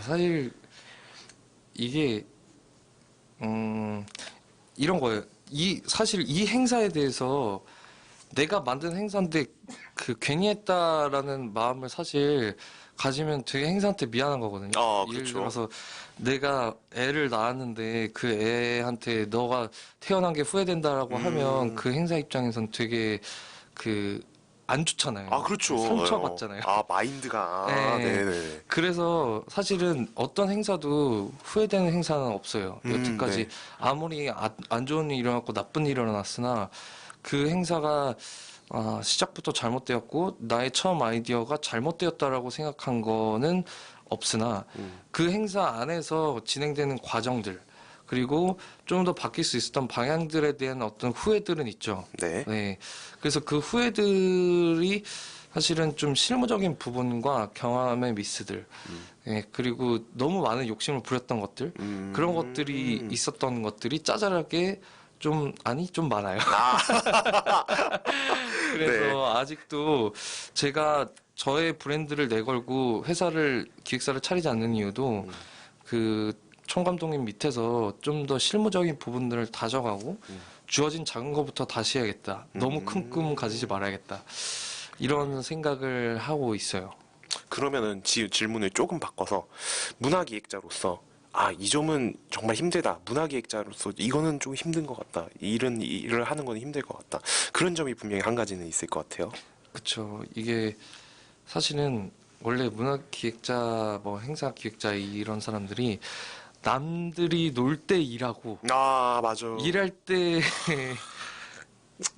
사실 이게 이런 거예요. 사실 이 행사에 대해서 내가 만든 행사인데 그 괜히 했다라는 마음을 사실 가지면 되게 행사한테 미안한 거거든요. 예를 그렇죠. 들어서 내가 애를 낳았는데 그 애한테 너가 태어난 게 후회된다라고 하면 그 행사 입장에선 되게 안 좋잖아요. 그렇죠. 상처받잖아요. 마인드가. 네. 네네. 그래서 사실은 어떤 행사도 후회되는 행사는 없어요. 여태까지 네. 아무리 안 좋은 일이 일어났고 나쁜 일이 일어났으나 그 행사가 시작부터 잘못되었고 나의 처음 아이디어가 잘못되었다라고 생각한 거는 없으나 그 행사 안에서 진행되는 과정들 그리고 좀 더 바뀔 수 있었던 방향들에 대한 어떤 후회들은 있죠. 네. 네. 그래서 그 후회들이 사실은 좀 실무적인 부분과 경험의 미스들, 예, 그리고 너무 많은 욕심을 부렸던 것들, 그런 것들이 있었던 것들이 짜잘하게 좀 많아요. 그래서 아직도 제가 저의 브랜드를 내걸고 기획사를 차리지 않는 이유도 그 총감독님 밑에서 좀 더 실무적인 부분들을 다져가고 주어진 작은 것부터 다시 해야겠다. 너무 큰 꿈 가지지 말아야겠다. 이런 생각을 하고 있어요. 그러면은 질문을 조금 바꿔서 문화기획자로서 이 점은 정말 힘들다. 문화기획자로서 이거는 좀 힘든 것 같다. 일을 하는 건 힘들 것 같다. 그런 점이 분명히 한 가지는 있을 것 같아요. 그렇죠. 이게 사실은 원래 문화기획자, 뭐 행사기획자 이런 사람들이 남들이 놀 때 일하고 맞아. 일할 때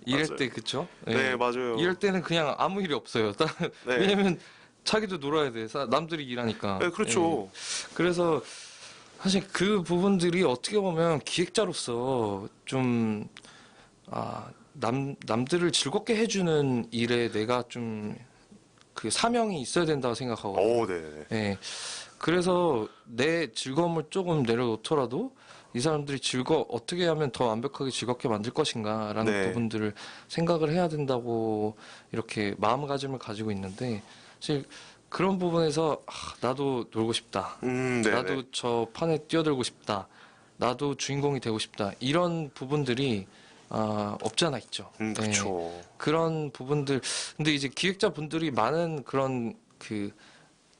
맞아요. 그쵸? 네, 맞아요. 일할 때는 그냥 아무 일이 없어요. 네. 왜냐면 자기도 놀아야 돼. 남들이 일하니까. 네, 그렇죠. 그래서 사실 그 부분들이 어떻게 보면 기획자로서 좀 남들을 즐겁게 해주는 일에 내가 좀 그 사명이 있어야 된다고 생각하고. 네. 예. 그래서 내 즐거움을 조금 내려놓더라도 이 사람들이 어떻게 하면 더 완벽하게 즐겁게 만들 것인가라는 네. 부분들을 생각을 해야 된다고 이렇게 마음가짐을 가지고 있는데 사실 그런 부분에서 나도 놀고 싶다. 네네. 나도 저 판에 뛰어들고 싶다. 나도 주인공이 되고 싶다. 이런 부분들이 없지 않아 있죠. 그렇죠. 그런 부분들. 근데 이제 기획자분들이 많은 그런 그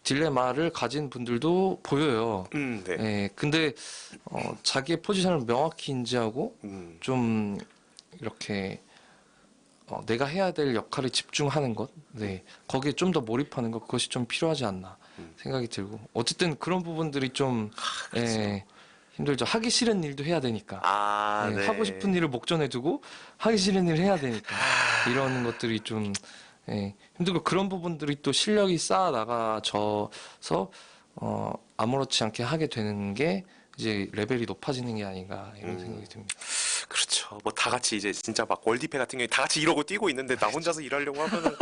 딜레마를 가진 분들도 보여요. 네. 예, 근데 자기의 포지션을 명확히 인지하고 좀 이렇게 내가 해야 될 역할에 집중하는 것, 네, 거기에 좀 더 몰입하는 것, 그것이 좀 필요하지 않나 생각이 들고, 어쨌든 그런 부분들이 좀 힘들죠. 하기 싫은 일도 해야 되니까. 네. 하고 싶은 일을 목전에 두고 하기 싫은 일을 해야 되니까 이런 것들이 좀 힘들고, 그런 부분들이 또 실력이 쌓아 나가져서 아무렇지 않게 하게 되는 게 이제 레벨이 높아지는 게 아닌가 이런 생각이 듭니다. 그렇죠. 뭐 다 같이 이제 진짜 막 월드페 같은 경우에 다 같이 이러고 뛰고 있는데 나 혼자서 일하려고 하면은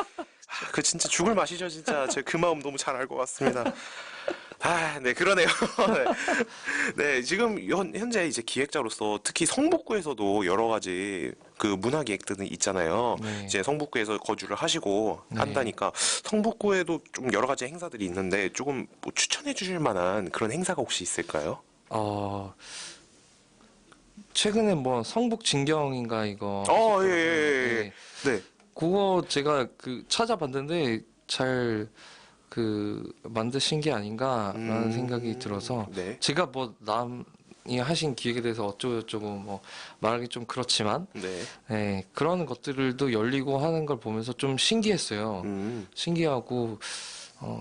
그 진짜 죽을 맛이죠. 진짜 제가 그 마음 너무 잘 알 것 같습니다. 네, 그러네요. 네, 지금 현재 이제 기획자로서 특히 성북구에서도 여러 가지 그 문화기획들이 있잖아요. 네. 이제 성북구에서 거주를 하시고 네. 한다니까 성북구에도 좀 여러 가지 행사들이 있는데 조금 뭐 추천해 주실 만한 그런 행사가 혹시 있을까요? 최근에 뭐 성북 진경인가 이거. 예. 네. 그거 제가 찾아봤는데 잘 만드신 게 아닌가라는 생각이 들어서, 네. 제가 뭐 남이 하신 기획에 대해서 어쩌고저쩌고 뭐 말하기 좀 그렇지만, 네. 그런 것들도 열리고 하는 걸 보면서 좀 신기했어요. 신기하고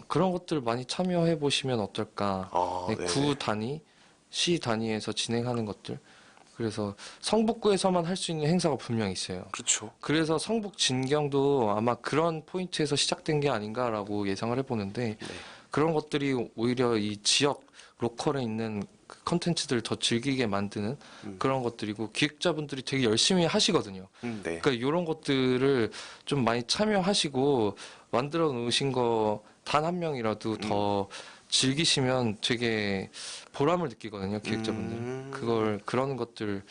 그런 것들 많이 참여해 보시면 어떨까. 네네. 구 단위, 시 단위에서 진행하는 것들. 그래서 성북구에서만 할 수 있는 행사가 분명히 있어요. 그렇죠. 그래서 성북 진경도 아마 그런 포인트에서 시작된 게 아닌가라고 예상을 해보는데, 그런 것들이 오히려 이 지역 로컬에 있는 그 컨텐츠들을 더 즐기게 만드는 그런 것들이고, 기획자분들이 되게 열심히 하시거든요. 네. 그러니까 이런 것들을 좀 많이 참여하시고 만들어 놓으신 거 단 한 명이라도 더 즐기시면 되게 보람을 느끼거든요, 기획자분들. 그런 것들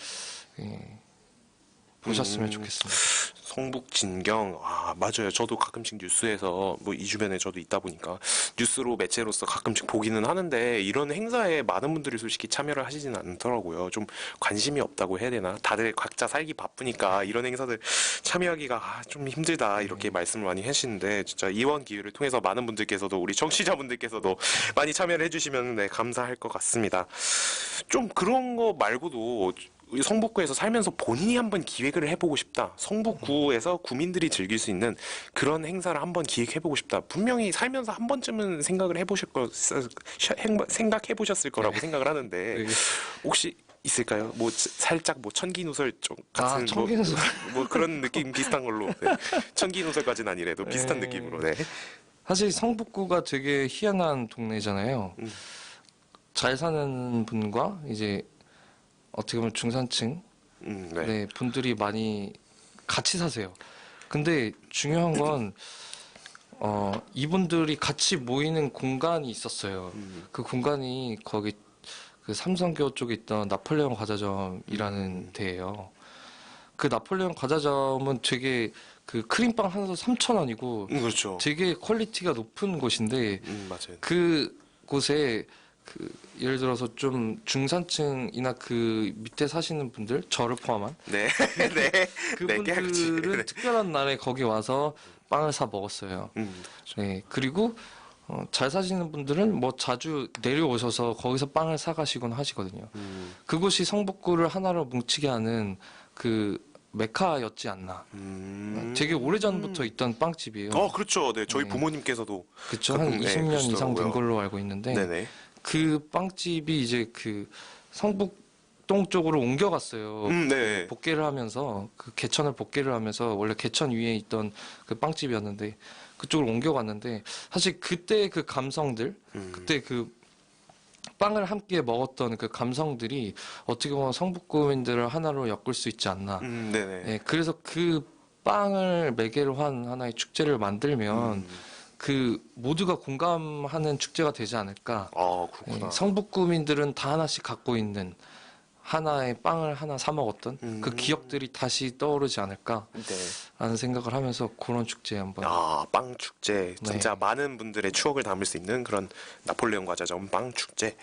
보셨으면 좋겠습니다. 성북 진경, 맞아요. 저도 가끔씩 뉴스에서 뭐 이 주변에 저도 있다 보니까 뉴스로 매체로서 가끔씩 보기는 하는데, 이런 행사에 많은 분들이 솔직히 참여를 하시지는 않더라고요. 좀 관심이 없다고 해야 되나? 다들 각자 살기 바쁘니까 이런 행사들 참여하기가 좀 힘들다 이렇게 말씀을 많이 하시는데, 진짜 이번 기회를 통해서 많은 분들께서도, 우리 청취자분들께서도 많이 참여를 해주시면 감사할 것 같습니다. 좀 그런 거 말고도 성북구에서 살면서 본인이 한번 기획을 해보고 싶다. 성북구에서 구민들이 즐길 수 있는 그런 행사를 한번 기획해보고 싶다. 분명히 살면서 한 번쯤은 생각해 보셨을 거라고 생각을 하는데, 혹시 있을까요? 뭐 살짝 뭐 천기누설 쪽 같은 천기누설. 뭐 그런 느낌 비슷한 걸로. 네. 천기누설까지는 아니래도 비슷한 느낌으로. 네. 사실 성북구가 되게 희한한 동네잖아요. 잘 사는 분과 이제 어떻게 보면 중산층 네. 네, 분들이 많이 같이 사세요. 근데 중요한 건 이분들이 같이 모이는 공간이 있었어요. 그 공간이 거기 그 삼성교 쪽에 있던 나폴레옹 과자점이라는 데예요. 그 나폴레옹 과자점은 되게 그 크림빵 하나도 3,000원이고 그렇죠. 되게 퀄리티가 높은 곳인데 맞아요. 그 곳에 그 예를 들어서 좀 중산층이나 그 밑에 사시는 분들 저를 포함한 네. 네. 그분들은 네. 특별한 날에 거기 와서 빵을 사 먹었어요. 네, 그리고 잘 사시는 분들은 뭐 자주 내려오셔서 거기서 빵을 사가시곤 하시거든요. 그곳이 성북구를 하나로 뭉치게 하는 그 메카였지 않나. 되게 오래전부터 있던 빵집이에요. 그렇죠. 네, 저희 네. 부모님께서도 그쵸, 한 가끔, 20년 이상 된 그러시더라고요. 걸로 알고 있는데 네네. 그 빵집이 이제 그 성북동 쪽으로 옮겨갔어요. 네. 복개를 하면서 그 개천을 복개를 하면서 원래 개천 위에 있던 그 빵집이었는데 그쪽으로 옮겨갔는데 사실 그때 그 감성들 그때 그 빵을 함께 먹었던 그 감성들이 어떻게 보면 성북구민들을 하나로 엮을 수 있지 않나. 네네. 네, 그래서 그 빵을 매개로 한 하나의 축제를 만들면 그 모두가 공감하는 축제가 되지 않을까. 그렇구나. 네, 성북구민들은 다 하나씩 갖고 있는 하나의 빵을 하나 사 먹었던 그 기억들이 다시 떠오르지 않을까 네. 라는 생각을 하면서 그런 축제에 한번 빵 축제. 진짜 네. 많은 분들의 추억을 담을 수 있는 그런 나폴레옹 과자점 빵 축제.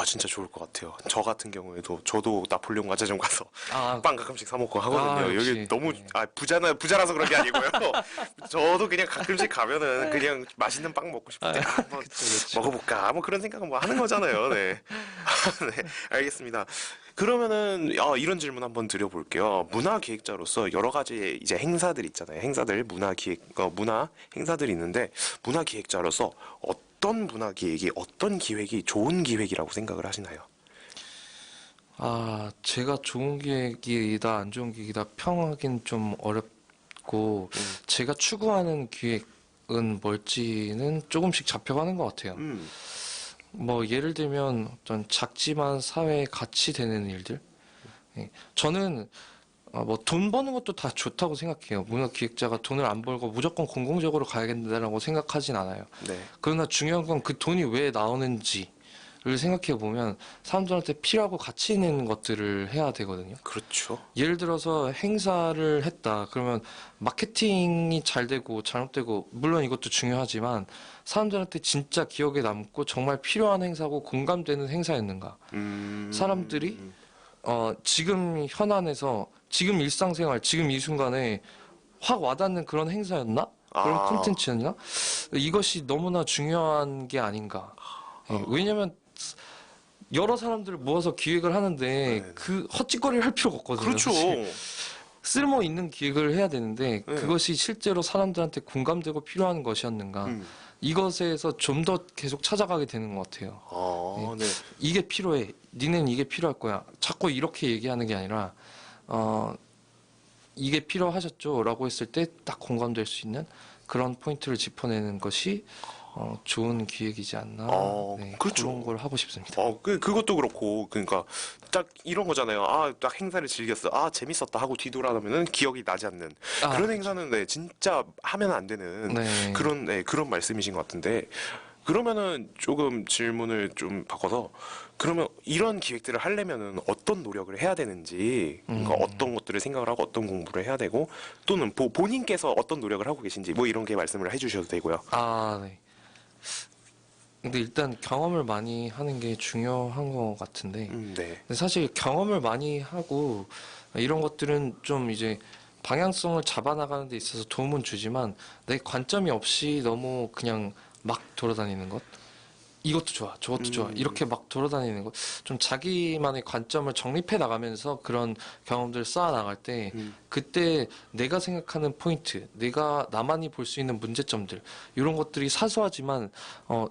진짜 좋을 것 같아요. 저 같은 경우에도 저도 나폴레옹 과자점 가서 아, 빵 가끔씩 사 먹고 하거든요. 역시. 여기 너무 네. 부자라서 그런 게 아니고요. 저도 그냥 가끔씩 가면은 그냥 맛있는 빵 먹고 싶을 때 한번 그쵸. 먹어볼까 뭐 그런 생각은 뭐 하는 거잖아요. 네. 네, 알겠습니다. 그러면은 이런 질문 한번 드려볼게요. 문화 기획자로서 여러 가지 이제 행사들 있잖아요. 행사들 문화 행사들이 있는데 문화 기획자로서 어떤 문화 기획이 어떤 기획이 좋은 기획이라고 생각을 하시나요? 제가 좋은 기획이다 안 좋은 기획이다 평하기는 좀 어렵고 제가 추구하는 기획은 뭘지는 조금씩 잡혀가는 것 같아요. 뭐 예를 들면 어떤 작지만 사회에 가치 되는 일들. 예. 저는 뭐 돈 버는 것도 다 좋다고 생각해요. 문화 기획자가 돈을 안 벌고 무조건 공공적으로 가야겠다라고 생각하진 않아요. 네. 그러나 중요한 건 그 돈이 왜 나오는지를 생각해 보면 사람들한테 필요하고 가치 있는 것들을 해야 되거든요. 그렇죠. 예를 들어서 행사를 했다. 그러면 마케팅이 잘 되고 잘못되고 물론 이것도 중요하지만 사람들한테 진짜 기억에 남고 정말 필요한 행사고 공감되는 행사였는가. 사람들이 지금 현안에서 지금 일상생활 지금 이 순간에 확 와닿는 그런 행사였나? 그런 콘텐츠였나? 이것이 너무나 중요한 게 아닌가. 예, 왜냐면 여러 사람들을 모아서 기획을 하는데 그 헛짓거리를 할 필요가 없거든요. 그렇죠. 사실. 쓸모 있는 기획을 해야 되는데 네. 그것이 실제로 사람들한테 공감되고 필요한 것이었는가. 이것에서 좀 더 계속 찾아가게 되는 것 같아요. 네. 이게 필요해. 니네는 이게 필요할 거야. 자꾸 이렇게 얘기하는 게 아니라 이게 필요하셨죠? 라고 했을 때 딱 공감될 수 있는 그런 포인트를 짚어내는 것이 좋은 기획이지 않나. 네, 그렇죠. 그런 걸 하고 싶습니다. 그것도 그렇고, 그러니까, 딱 이런 거잖아요. 딱 행사를 즐겼어. 재밌었다 하고 뒤돌아가면은 기억이 나지 않는. 그런 행사는, 네, 진짜 하면 안 되는 네. 그런 말씀이신 것 같은데, 그러면은 조금 질문을 좀 바꿔서, 그러면 이런 기획들을 하려면은 어떤 노력을 해야 되는지, 그러니까 어떤 것들을 생각을 하고 어떤 공부를 해야 되고, 또는 본인께서 어떤 노력을 하고 계신지, 뭐 이런 게 말씀을 해주셔도 되고요. 네. 근데 일단 경험을 많이 하는 게 중요한 것 같은데 네. 근데 사실 경험을 많이 하고 이런 것들은 좀 이제 방향성을 잡아나가는 데 있어서 도움은 주지만 내 관점이 없이 너무 그냥 막 돌아다니는 것 이것도 좋아 저것도 좋아 이렇게 막 돌아다니는 것 좀 자기만의 관점을 정립해 나가면서 그런 경험들을 쌓아 나갈 때 그때 내가 생각하는 포인트 내가 나만이 볼 수 있는 문제점들 이런 것들이 사소하지만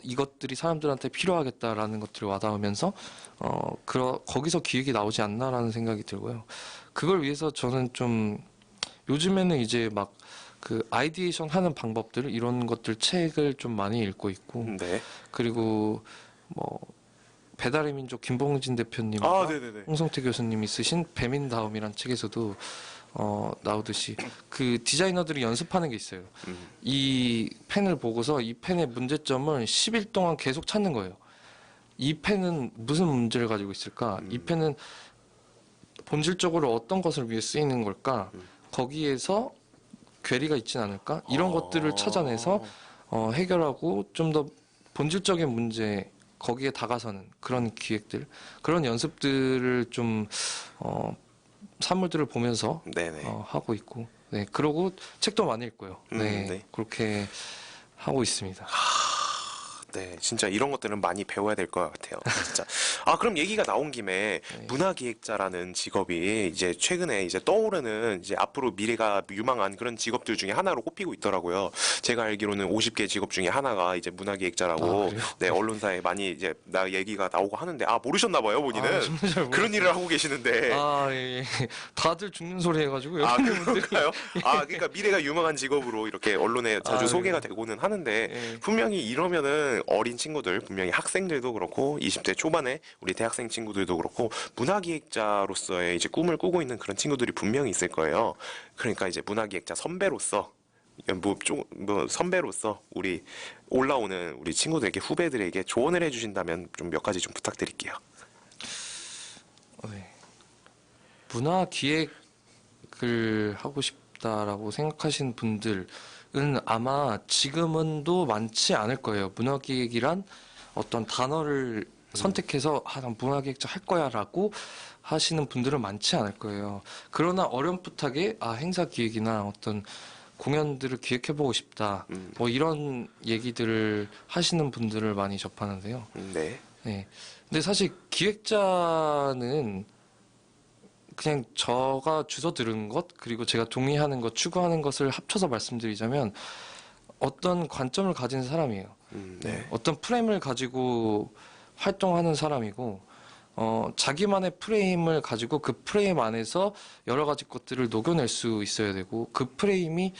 이것들이 사람들한테 필요하겠다라는 것들을 와닿으면서 거기서 기획이 나오지 않나라는 생각이 들고요. 그걸 위해서 저는 좀 요즘에는 이제 막 그 아이디에이션 하는 방법들 이런 것들 책을 좀 많이 읽고 있고 네. 그리고 뭐 배달의 민족 김봉진 대표님과 아, 네네네. 홍성태 교수님이 쓰신 뱀인 다음이란 책에서도 나오듯이 그 디자이너들이 연습하는 게 있어요. 이 펜을 보고서 이 펜의 문제점을 10일 동안 계속 찾는 거예요. 이 펜은 무슨 문제를 가지고 있을까? 이 펜은 본질적으로 어떤 것을 위해 쓰이는 걸까? 거기에서 괴리가 있진 않을까? 이런 것들을 찾아내서 해결하고 좀 더 본질적인 문제 거기에 다가서는 그런 기획들, 그런 연습들을 좀 산물들을 보면서 네네. 하고 있고, 네, 그러고 책도 많이 읽고요. 네, 네. 그렇게 하고 있습니다. 네, 진짜 이런 것들은 많이 배워야 될 것 같아요. 진짜. 아, 그럼 얘기가 나온 김에 문화기획자라는 직업이 이제 최근에 이제 떠오르는 이제 앞으로 미래가 유망한 그런 직업들 중에 하나로 꼽히고 있더라고요. 제가 알기로는 50개 직업 중에 하나가 이제 문화기획자라고 그래요? 네, 언론사에 많이 이제 얘기가 나오고 하는데 모르셨나 봐요, 본인은. 정말 잘 몰랐어요. 그런 일을 하고 계시는데. 예. 다들 죽는 소리 해가지고 그런가요? 그러니까 미래가 유망한 직업으로 이렇게 언론에 자주 소개가 되고는 하는데 예. 분명히 이러면은 어린 친구들, 분명히 학생들도 그렇고 20대 초반에 우리 대학생 친구들도 그렇고 문화기획자로서의 이제 꿈을 꾸고 있는 그런 친구들이 분명히 있을 거예요. 그러니까 이제 문화기획자 선배로서 선배로서 우리 올라오는 우리 친구들에게 후배들에게 조언을 해주신다면 좀 몇 가지 좀 부탁드릴게요. 네. 문화 기획을 하고 싶다라고 생각하시는 분들은 아마 지금은도 많지 않을 거예요. 문화 기획이란 어떤 단어를 선택해서 난 문화 기획자 할 거야라고 하시는 분들은 많지 않을 거예요. 그러나 어렴풋하게 행사 기획이나 어떤 공연들을 기획해보고 싶다. 뭐 이런 얘기들을 하시는 분들을 많이 접하는데요. 네. 네. 근데 사실 기획자는 그냥 저가 주워 들은 것, 그리고 제가 동의하는 것, 추구하는 것을 합쳐서 말씀드리자면 어떤 관점을 가진 사람이에요. 네. 어떤 프레임을 가지고 활동하는 사람이고, 자기만의 프레임을 가지고 그 프레임 안에서 여러 가지 것들을 녹여낼 수 있어야 되고, 그 프레임이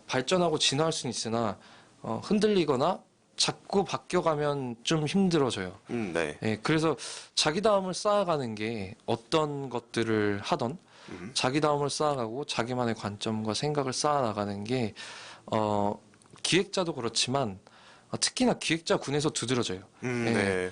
발전하고 진화할 수는 있으나 흔들리거나 자꾸 바뀌어가면 좀 힘들어져요. 네. 예, 그래서 자기다움을 쌓아가는 게 어떤 것들을 하던 자기다움을 쌓아가고 자기만의 관점과 생각을 쌓아나가는 게 기획자도 그렇지만 특히나 기획자 군에서 두드러져요. 네.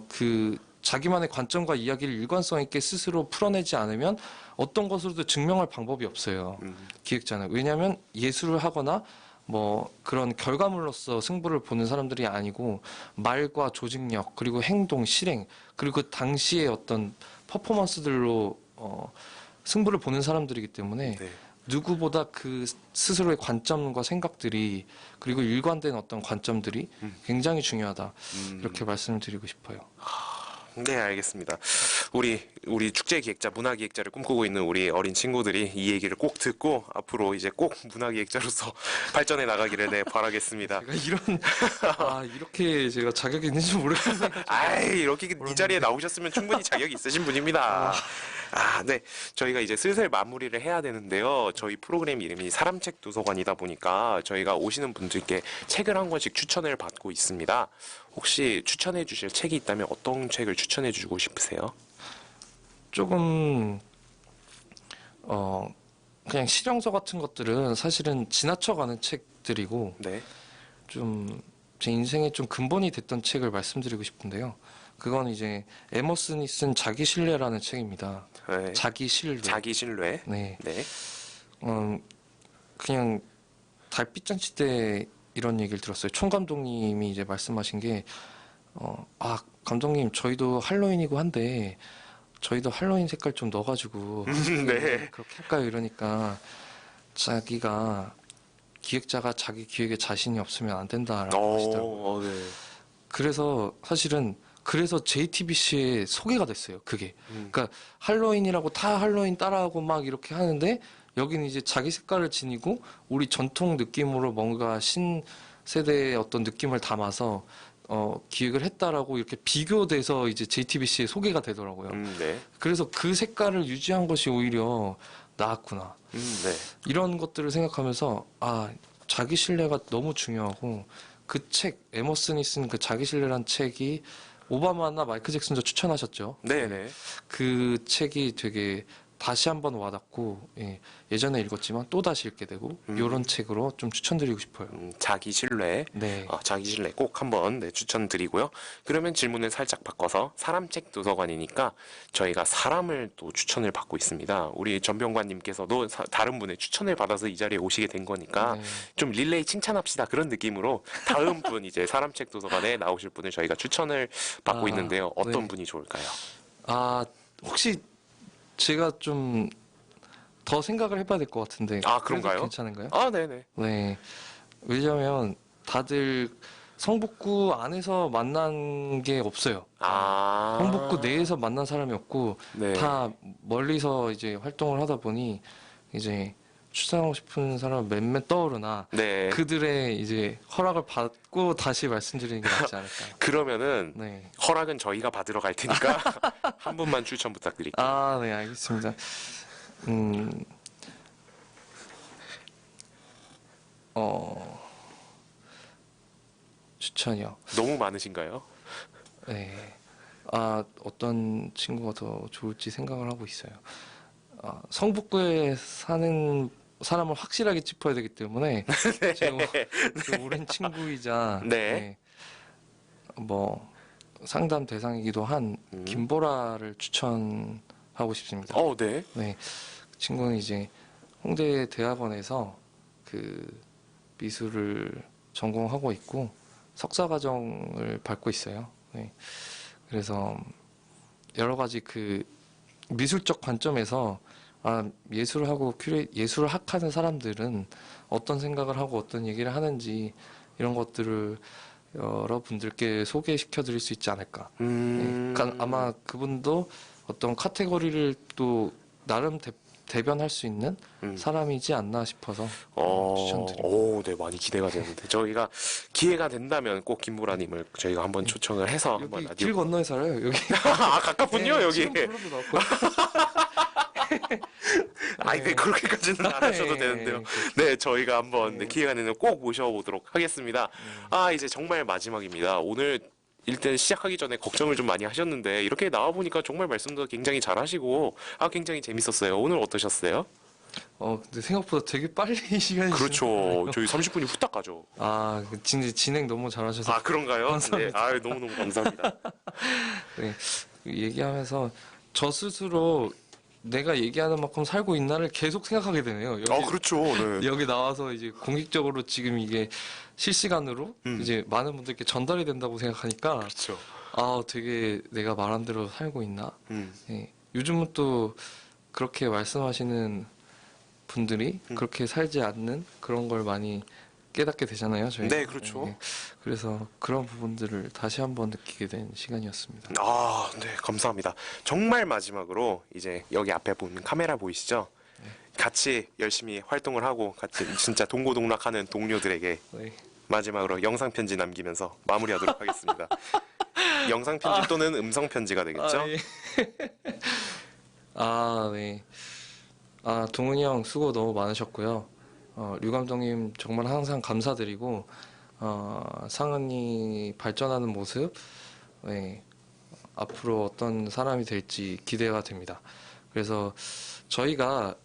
그 자기만의 관점과 이야기를 일관성 있게 스스로 풀어내지 않으면 어떤 것으로도 증명할 방법이 없어요. 기획자는. 왜냐하면 예술을 하거나 뭐 그런 결과물로서 승부를 보는 사람들이 아니고 말과 조직력 그리고 행동, 실행 그리고 그 당시의 어떤 퍼포먼스들로 승부를 보는 사람들이기 때문에 네. 누구보다 그 스스로의 관점과 생각들이 그리고 일관된 어떤 관점들이 굉장히 중요하다 이렇게 말씀을 드리고 싶어요. 네, 알겠습니다. 우리 축제 기획자, 문화 기획자를 꿈꾸고 있는 우리 어린 친구들이 이 얘기를 꼭 듣고 앞으로 이제 꼭 문화 기획자로서 발전해 나가기를 바라겠습니다. 제가 이렇게 제가 자격이 있는지 모르겠네요. 이렇게 이 자리에 나오셨으면 충분히 자격이 있으신 분입니다. 네. 저희가 이제 슬슬 마무리를 해야 되는데요. 저희 프로그램 이름이 사람책 도서관이다 보니까 저희가 오시는 분들께 책을 한 권씩 추천을 받고 있습니다. 혹시 추천해 주실 책이 있다면 어떤 책을 추천해 주고 싶으세요? 조금 그냥 실용서 같은 것들은 사실은 지나쳐가는 책들이고 네. 좀 제 인생에 좀 근본이 됐던 책을 말씀드리고 싶은데요. 그건 이제 에머슨이 쓴 자기 신뢰라는 책입니다. 네. 자기 신뢰. 자기 신뢰. 네. 네. 그냥 달빛 잔치 때 이런 얘기를 들었어요. 총 감독님이 이제 말씀하신 게 감독님 저희도 할로윈이고 한데 저희도 할로윈 색깔 좀 넣어가지고 네. 그렇게 할까요? 이러니까 자기가 기획자가 자기 기획에 자신이 없으면 안 된다라고 하시더라고요. 네. 그래서 사실은 JTBC에 소개가 됐어요. 그게. 그러니까 할로윈이라고 다 할로윈 따라하고 막 이렇게 하는데 여기는 이제 자기 색깔을 지니고 우리 전통 느낌으로 뭔가 신세대의 어떤 느낌을 담아서 기획을 했다라고 이렇게 비교돼서 이제 JTBC에 소개가 되더라고요. 네. 그래서 그 색깔을 유지한 것이 오히려 나았구나. 네. 이런 것들을 생각하면서 자기 신뢰가 너무 중요하고 그 책, 에머슨이 쓴 그 자기 신뢰란 책이 오바마나 마이클 잭슨도 추천하셨죠. 네네. 그 책이 되게 다시 한번 와닿고 예전에 읽었지만 또 다시 읽게 되고 이런 책으로 좀 추천드리고 싶어요. 자기 신뢰. 네. 자기 신뢰 꼭 한번 추천드리고요. 그러면 질문을 살짝 바꿔서 사람책 도서관이니까 저희가 사람을 또 추천을 받고 있습니다. 우리 전병관님께서도 다른 분의 추천을 받아서 이 자리에 오시게 된 거니까 네. 좀 릴레이 칭찬합시다. 그런 느낌으로 다음 분 이제 사람책 도서관에 나오실 분을 저희가 추천을 받고 있는데요. 어떤 네. 분이 좋을까요? 혹시 제가 좀 더 생각을 해봐야 될 것 같은데. 그런가요? 그래도 괜찮은가요? 네네. 네. 왜냐면 다들 성북구 안에서 만난 게 없어요. 성북구 내에서 만난 사람이 없고 네. 다 멀리서 이제 활동을 하다 보니 이제 출산하고 싶은 사람 몇몇 떠오르나 네. 그들의 이제 허락을 받고 다시 말씀드리는 게 낫지 않을까. 그러면은 네. 허락은 저희가 받으러 갈 테니까 한 분만 추천 부탁드릴게요. 네, 알겠습니다. 추천이요. 너무 많으신가요? 네. 어떤 친구가 더 좋을지 생각을 하고 있어요. 성북구에 사는 사람을 확실하게 짚어야 되기 때문에 제가 그 오랜 친구이자 네. 뭐 상담 대상이기도 한 김보라를 추천하고 싶습니다. 네. 네, 그 친구는 이제 홍대 대학원에서 그 미술을 전공하고 있고 석사 과정을 밟고 있어요. 네. 그래서 여러 가지 그 미술적 관점에서 예술을 하고 예술을 학하는 사람들은 어떤 생각을 하고 어떤 얘기를 하는지 이런 것들을 여러분들께 소개시켜 드릴 수 있지 않을까. 네. 아마 그분도 어떤 카테고리를 또 나름 대변할 수 있는 사람이지 않나 싶어서 추천드립니다. 네, 많이 기대가 되는데 저희가 기회가 된다면 꼭 김보라님을 저희가 한번 초청을 해서 한번 여기 길 건너에 살아요. 여기. 가깝군요. 네, 여기. 지금 불러도 나왔고. 네, 그렇게까지는 안 하셔도 되는데요. 네, 저희가 한번 기회가 되면 꼭 모셔보도록 하겠습니다. 이제 정말 마지막입니다. 오늘 일단 시작하기 전에 걱정을 좀 많이 하셨는데 이렇게 나와보니까 정말 말씀도 굉장히 잘하시고 굉장히 재밌었어요. 오늘 어떠셨어요? 근데 생각보다 되게 빨리 시간이 그렇죠. 저희 30분이 후딱 가죠. 진행 너무 잘하셔서. 그런가요? 감사합니다. 네, 너무너무 감사합니다. 네, 얘기하면서 저 스스로 내가 얘기하는 만큼 살고 있나를 계속 생각하게 되네요. 그렇죠. 네. 여기 나와서 이제 공식적으로 지금 이게 실시간으로 이제 많은 분들께 전달이 된다고 생각하니까 그렇죠. 되게 내가 말한 대로 살고 있나? 네. 요즘은 또 그렇게 말씀하시는 분들이 그렇게 살지 않는 그런 걸 많이 깨닫게 되잖아요, 저희. 네, 그렇죠. 네. 그래서 그런 부분들을 다시 한번 느끼게 된 시간이었습니다. 네, 감사합니다. 정말 마지막으로 이제 여기 앞에 보는 카메라 보이시죠? 네. 같이 열심히 활동을 하고 같이 진짜 동고동락하는 동료들에게 네. 마지막으로 영상 편지 남기면서 마무리하도록 하겠습니다. 영상 편지 또는 음성 편지가 되겠죠? 예. 네. 동훈이 형 수고 너무 많으셨고요. 류 감독님 정말 항상 감사드리고 상은이 발전하는 모습 앞으로 어떤 사람이 될지 기대가 됩니다. 그래서 저희가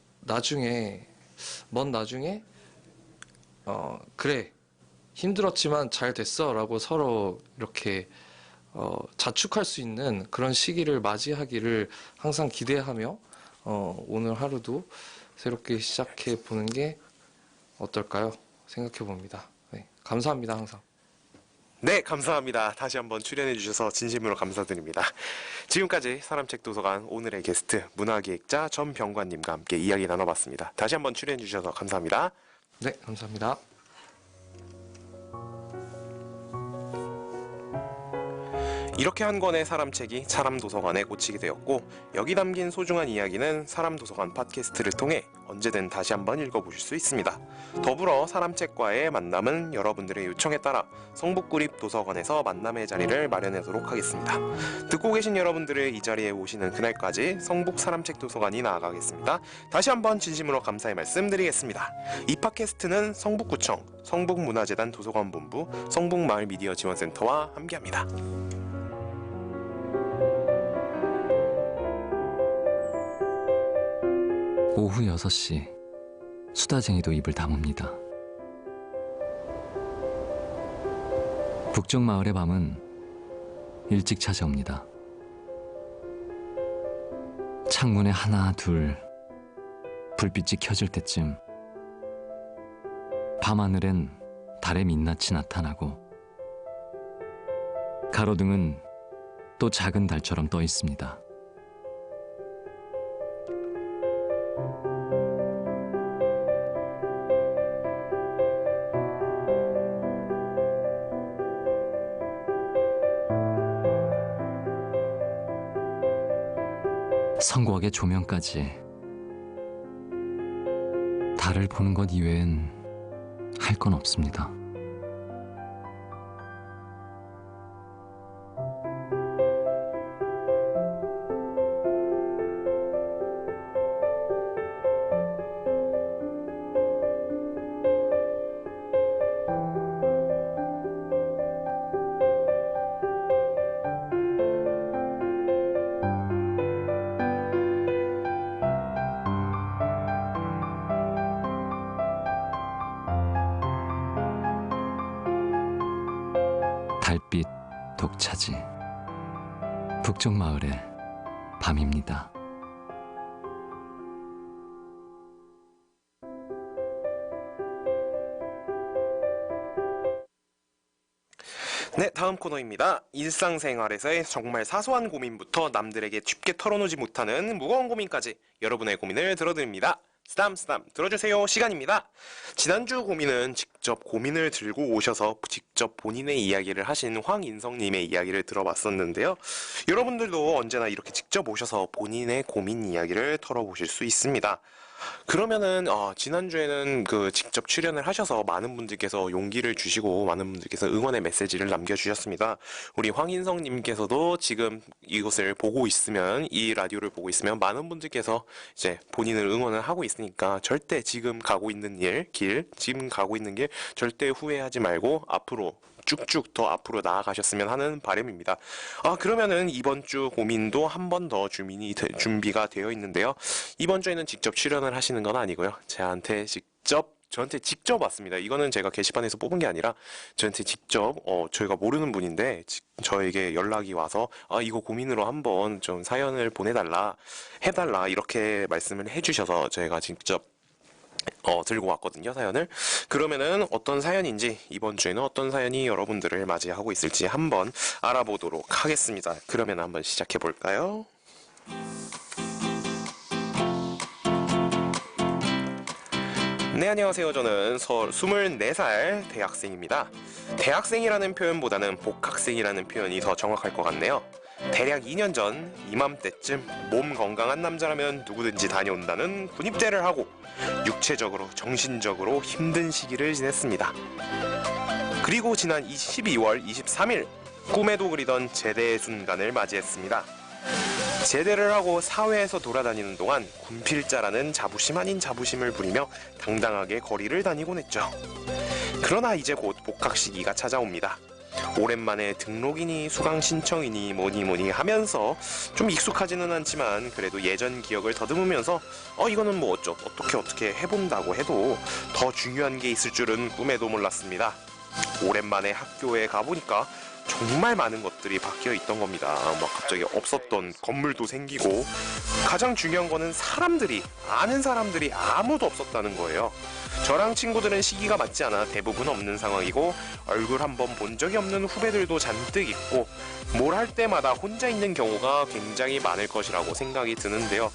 먼 나중에 그래 힘들었지만 잘 됐어 라고 서로 이렇게 자축할 수 있는 그런 시기를 맞이하기를 항상 기대하며 오늘 하루도 새롭게 시작해 보는 게 어떨까요? 생각해 봅니다. 네, 감사합니다, 항상. 네, 감사합니다. 다시 한번 출연해 주셔서 진심으로 감사드립니다. 지금까지 사람책 도서관 오늘의 게스트 문화기획자 전병관님과 함께 이야기 나눠봤습니다. 다시 한번 출연해 주셔서 감사합니다. 네, 감사합니다. 이렇게 한 권의 사람책이 사람도서관에 꽂히게 되었고 여기 담긴 소중한 이야기는 사람도서관 팟캐스트를 통해 언제든 다시 한번 읽어보실 수 있습니다. 더불어 사람책과의 만남은 여러분들의 요청에 따라 성북구립 도서관에서 만남의 자리를 마련하도록 하겠습니다. 듣고 계신 여러분들을 이 자리에 오시는 그날까지 성북 사람책 도서관이 나아가겠습니다. 다시 한번 진심으로 감사의 말씀드리겠습니다. 이 팟캐스트는 성북구청, 성북문화재단 도서관본부, 성북마을미디어지원센터와 함께합니다. 오후 6시 수다쟁이도 입을 다뭅니다. 북쪽 마을의 밤은 일찍 찾아옵니다. 창문에 하나 둘 불빛이 켜질 때쯤 밤하늘엔 달의 민낯이 나타나고 가로등은 또 작은 달처럼 떠 있습니다. 성곽의 조명까지 달을 보는 것 이외엔 할 건 없습니다. 달빛 독차지 북쪽 마을의 밤입니다. 네, 다음 코너입니다. 일상생활에서의 정말 사소한 고민부터 남들에게 쉽게 털어놓지 못하는 무거운 고민까지 여러분의 고민을 들어드립니다. 쓰담쓰담 들어주세요 시간입니다. 지난주 고민은 직접 고민을 들고 오셔서 직접 본인의 이야기를 하신 황인성님의 이야기를 들어봤었는데요. 여러분들도 언제나 이렇게 직접 오셔서 본인의 고민 이야기를 털어보실 수 있습니다. 그러면은 지난주에는 직접 출연을 하셔서 많은 분들께서 용기를 주시고 많은 분들께서 응원의 메시지를 남겨주셨습니다. 우리 황인성님께서도 지금 이것을 보고 있으면, 이 라디오를 보고 있으면 많은 분들께서 이제 본인을 응원을 하고 있으니까 절대 지금 가고 있는 길 절대 후회하지 말고 앞으로 쭉쭉 더 앞으로 나아가셨으면 하는 바람입니다. 그러면은 이번 주 고민도 한 번 더 준비가 되어 있는데요. 이번 주에는 직접 출연을 하시는 건 아니고요. 저한테 직접 왔습니다. 이거는 제가 게시판에서 뽑은 게 아니라 저한테 직접 저희가 모르는 분인데 저에게 연락이 와서 이거 고민으로 한번 좀 사연을 해달라 이렇게 말씀을 해주셔서 저희가 직접 들고 왔거든요, 사연을. 그러면은 어떤 사연인지, 이번 주에는 어떤 사연이 여러분들을 맞이하고 있을지 한번 알아보도록 하겠습니다. 그러면 한번 시작해 볼까요? 네, 안녕하세요. 저는 24살 대학생입니다. 대학생이라는 표현보다는 복학생이라는 표현이 더 정확할 것 같네요. 대략 2년 전 이맘때쯤 몸 건강한 남자라면 누구든지 다녀온다는 군입대를 하고 육체적으로 정신적으로 힘든 시기를 지냈습니다. 그리고 지난 12월 23일 꿈에도 그리던 제대의 순간을 맞이했습니다. 제대를 하고 사회에서 돌아다니는 동안 군필자라는 자부심 아닌 자부심을 부리며 당당하게 거리를 다니곤 했죠. 그러나 이제 곧 복학 시기가 찾아옵니다. 오랜만에 등록이니 수강 신청이니 뭐니 하면서 좀 익숙하지는 않지만 그래도 예전 기억을 더듬으면서 이거는 뭐 어떻게 해본다고 해도 더 중요한 게 있을 줄은 꿈에도 몰랐습니다. 오랜만에 학교에 가보니까 정말 많은 것들이 바뀌어 있던 겁니다. 막 갑자기 없었던 건물도 생기고 가장 중요한 거는 아는 사람들이 아무도 없었다는 거예요. 저랑 친구들은 시기가 맞지 않아 대부분 없는 상황이고 얼굴 한번 본 적이 없는 후배들도 잔뜩 있고 뭘 할 때마다 혼자 있는 경우가 굉장히 많을 것이라고 생각이 드는데요.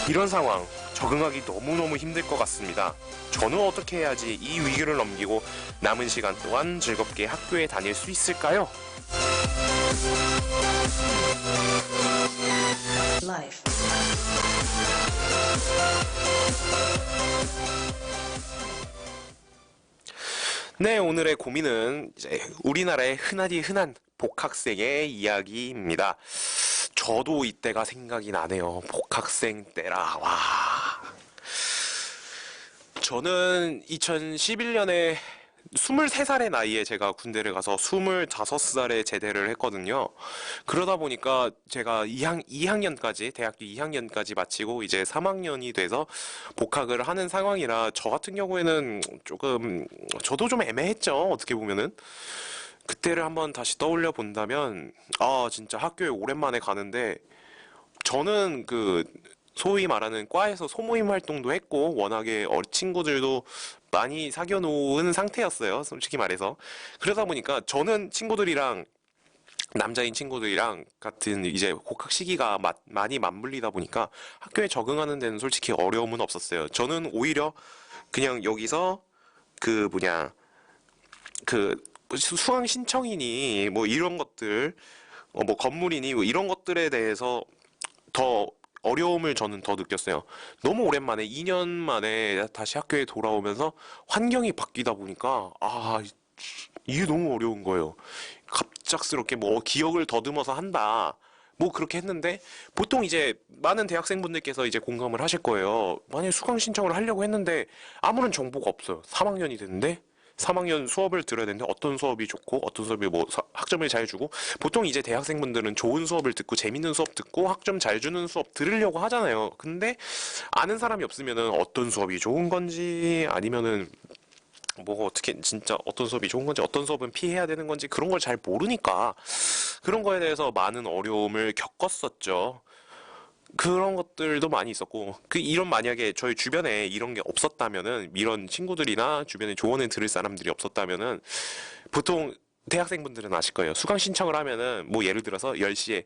이런 상황 적응하기 너무너무 힘들 것 같습니다. 저는 어떻게 해야지 이 위기를 넘기고 남은 시간 동안 즐겁게 학교에 다닐 수 있을까요? 네, 오늘의 고민은 이제 우리나라의 흔한 복학생의 이야기입니다. 저도 이때가 생각이 나네요. 복학생 때라. 와. 저는 2011년에 23살의 나이에 제가 군대를 가서 25살에 제대를 했거든요. 그러다 보니까 제가 2학년까지, 대학교 2학년까지 마치고 이제 3학년이 돼서 복학을 하는 상황이라 저 같은 경우에는 조금, 저도 좀 애매했죠. 어떻게 보면은. 그때를 한번 다시 떠올려 본다면, 진짜 학교에 오랜만에 가는데, 저는 소위 말하는 과에서 소모임 활동도 했고 워낙에 친구들도 많이 사귀어 놓은 상태였어요. 솔직히 말해서. 그러다 보니까 저는 남자인 친구들이랑 같은 이제 복학 시기가 많이 맞물리다 보니까 학교에 적응하는 데는 솔직히 어려움은 없었어요. 저는 오히려 그냥 여기서 수강 신청이니 뭐 이런 것들, 뭐 건물이니 뭐 이런 것들에 대해서 더 어려움을 저는 더 느꼈어요. 너무 오랜만에 2년 만에 다시 학교에 돌아오면서 환경이 바뀌다 보니까 이게 너무 어려운 거예요. 갑작스럽게 뭐 기억을 더듬어서 한다. 뭐 그렇게 했는데 보통 이제 많은 대학생분들께서 이제 공감을 하실 거예요. 만약에 수강 신청을 하려고 했는데 아무런 정보가 없어요. 3학년이 됐는데 3학년 수업을 들어야 되는데 어떤 수업이 좋고 어떤 수업이 뭐 학점을 잘 주고 보통 이제 대학생분들은 좋은 수업을 듣고 재밌는 수업 듣고 학점 잘 주는 수업 들으려고 하잖아요. 근데 아는 사람이 없으면은 어떤 수업이 좋은 건지 아니면은 뭐 어떻게 진짜 어떤 수업이 좋은 건지 어떤 수업은 피해야 되는 건지 그런 걸 잘 모르니까 그런 거에 대해서 많은 어려움을 겪었었죠. 그런 것들도 많이 있었고 이런 만약에 저희 주변에 이런 게 없었다면은 이런 친구들이나 주변에 조언을 들을 사람들이 없었다면은 보통 대학생분들은 아실 거예요. 수강 신청을 하면은 뭐 예를 들어서 10시에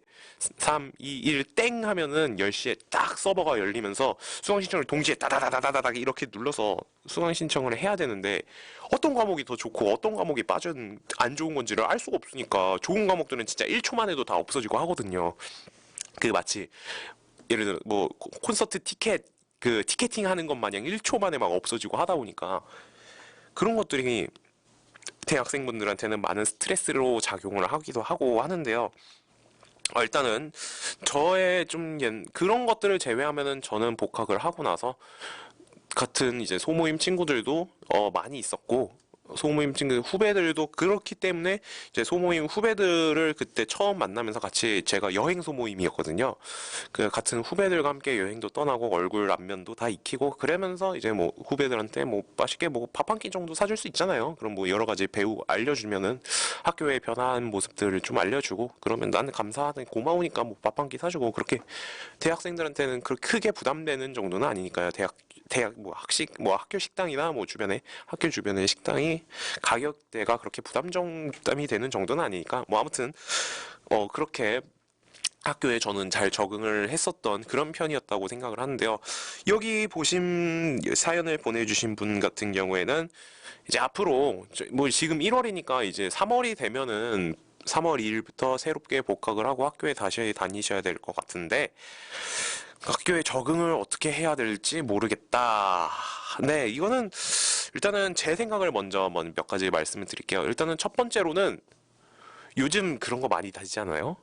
3, 2, 1 땡 하면은 10시에 딱 서버가 열리면서 수강 신청을 동시에 따다다다다닥 이렇게 눌러서 수강 신청을 해야 되는데 어떤 과목이 더 좋고 어떤 과목이 안 좋은 건지를 알 수가 없으니까 좋은 과목들은 진짜 1초만 해도 다 없어지고 하거든요. 마치 예를 들어 뭐 콘서트 티켓팅 하는 것 마냥 1초 만에 막 없어지고 하다 보니까 그런 것들이 대학생분들한테는 많은 스트레스로 작용을 하기도 하고 하는데요. 일단은 저의 그런 것들을 제외하면은 저는 복학을 하고 나서 같은 이제 소모임 친구들도 많이 있었고 소모임 친구 후배들도 그렇기 때문에 이제 소모임 후배들을 그때 처음 만나면서 같이 제가 여행 소모임이었거든요. 같은 후배들과 함께 여행도 떠나고 얼굴 안면도 다 익히고 그러면서 이제 뭐 후배들한테 뭐 맛있게 뭐 밥 한 끼 정도 사줄 수 있잖아요. 그럼 뭐 여러 가지 알려주면은 학교의 변화한 모습들을 좀 알려주고 그러면 나는 감사하다 고마우니까 뭐 밥 한 끼 사주고 그렇게 대학생들한테는 그렇게 크게 부담되는 정도는 아니니까요. 대학 뭐 학교 식당이나 뭐 학교 주변의 식당이 가격대가 그렇게 부담이 되는 정도는 아니니까 뭐 아무튼 그렇게 학교에 저는 잘 적응을 했었던 그런 편이었다고 생각을 하는데요. 여기 사연을 보내주신 분 같은 경우에는 이제 앞으로 뭐 지금 1월이니까 이제 3월이 되면은 3월 2일부터 새롭게 복학을 하고 학교에 다시 다니셔야 될 것 같은데 학교에 적응을 어떻게 해야 될지 모르겠다. 네, 이거는 일단은 제 생각을 먼저 몇 가지 말씀을 드릴게요. 일단은 첫 번째로는 요즘 그런 거 많이 다지잖아요.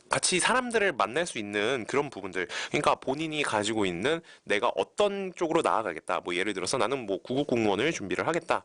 같이 사람들을 만날 수 있는 그런 부분들, 그러니까 본인이 가지고 있는 내가 어떤 쪽으로 나아가겠다. 뭐 예를 들어서 나는 뭐 구급 공무원을 준비를 하겠다.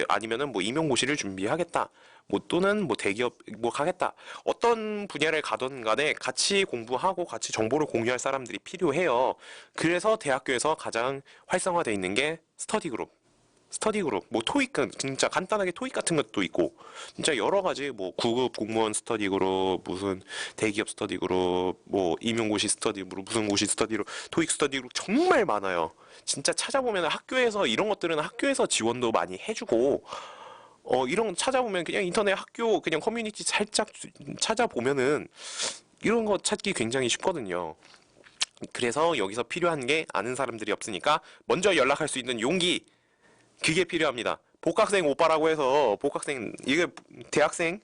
아니면은 뭐 임용고시를 준비하겠다. 뭐 또는 뭐 대기업 뭐 가겠다. 어떤 분야를 가던 간에 같이 공부하고 같이 정보를 공유할 사람들이 필요해요. 그래서 대학교에서 가장 활성화되어 있는 게 스터디그룹, 뭐 토익, 진짜 간단하게 토익 같은 것도 있고, 진짜 여러 가지 뭐 구급 공무원 스터디그룹, 무슨 대기업 스터디그룹, 뭐 임용고시 스터디그룹, 무슨 고시 스터디그룹, 토익 스터디그룹 정말 많아요. 진짜 찾아보면 이런 것들은 학교에서 지원도 많이 해주고, 이런 거 찾아보면 그냥 인터넷 학교 그냥 커뮤니티 살짝 찾아보면은 이런 거 찾기 굉장히 쉽거든요. 그래서 여기서 필요한 게 아는 사람들이 없으니까 먼저 연락할 수 있는 용기, 그게 필요합니다. 복학생 오빠라고 해서 이게 대학생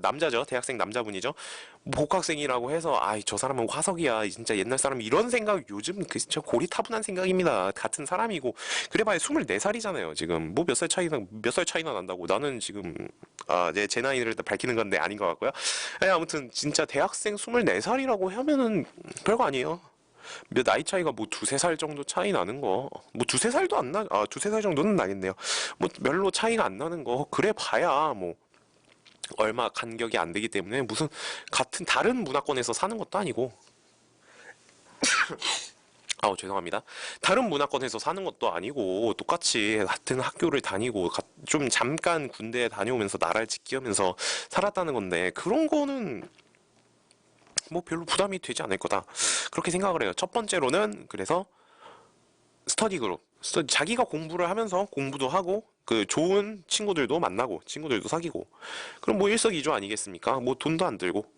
남자죠. 대학생 남자분이죠. 복학생이라고 해서 저 사람은 화석이야. 진짜 옛날 사람 이런 생각 요즘 진짜 고리타분한 생각입니다. 같은 사람이고 그래봐야 24살이잖아요. 지금 뭐 몇 살 차이나 난다고. 나는 지금 제 나이를 밝히는 건데 아닌 것 같고요. 아무튼 진짜 대학생 24살이라고 하면은 별거 아니에요. 몇 나이 차이가 뭐 두세 살 정도 차이 나는 거, 뭐 두세 살도 안 나, 두세 살 정도는 나겠네요. 뭐 별로 차이가 안 나는 거, 그래 봐야 뭐 얼마 간격이 안 되기 때문에 무슨 같은 다른 문화권에서 사는 것도 아니고, 죄송합니다. 다른 문화권에서 사는 것도 아니고 똑같이 같은 학교를 다니고 좀 잠깐 군대에 다녀오면서 나라를 지키면서 살았다는 건데 그런 거는 뭐 별로 부담이 되지 않을 거다. 그렇게 생각을 해요. 첫 번째로는 그래서 스터디 그룹. 자기가 공부를 하면서 공부도 하고 그 좋은 친구들도 만나고 친구들도 사귀고 그럼 뭐 일석이조 아니겠습니까? 뭐 돈도 안 들고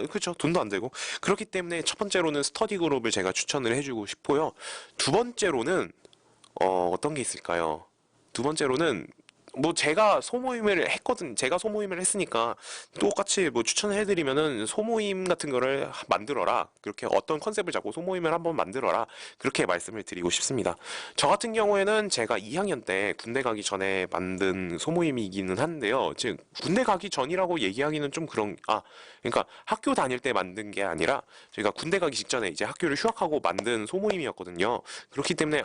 그렇죠. 돈도 안 들고. 그렇기 때문에 첫 번째로는 스터디 그룹을 제가 추천을 해주고 싶고요. 두 번째로는, 어떤 게 있을까요? 두 번째로는, 뭐 제가 소모임을 했거든. 제가 소모임을 했으니까 똑같이 뭐 추천을 해드리면은 소모임 같은 거를 만들어라. 그렇게 어떤 컨셉을 잡고 소모임을 한번 만들어라. 그렇게 말씀을 드리고 싶습니다. 저 같은 경우에는 제가 2학년 때 군대 가기 전에 만든 소모임이기는 한데요. 즉 군대 가기 전이라고 얘기하기는 좀 그러니까 학교 다닐 때 만든 게 아니라 저희가 군대 가기 직전에 이제 학교를 휴학하고 만든 소모임이었거든요. 그렇기 때문에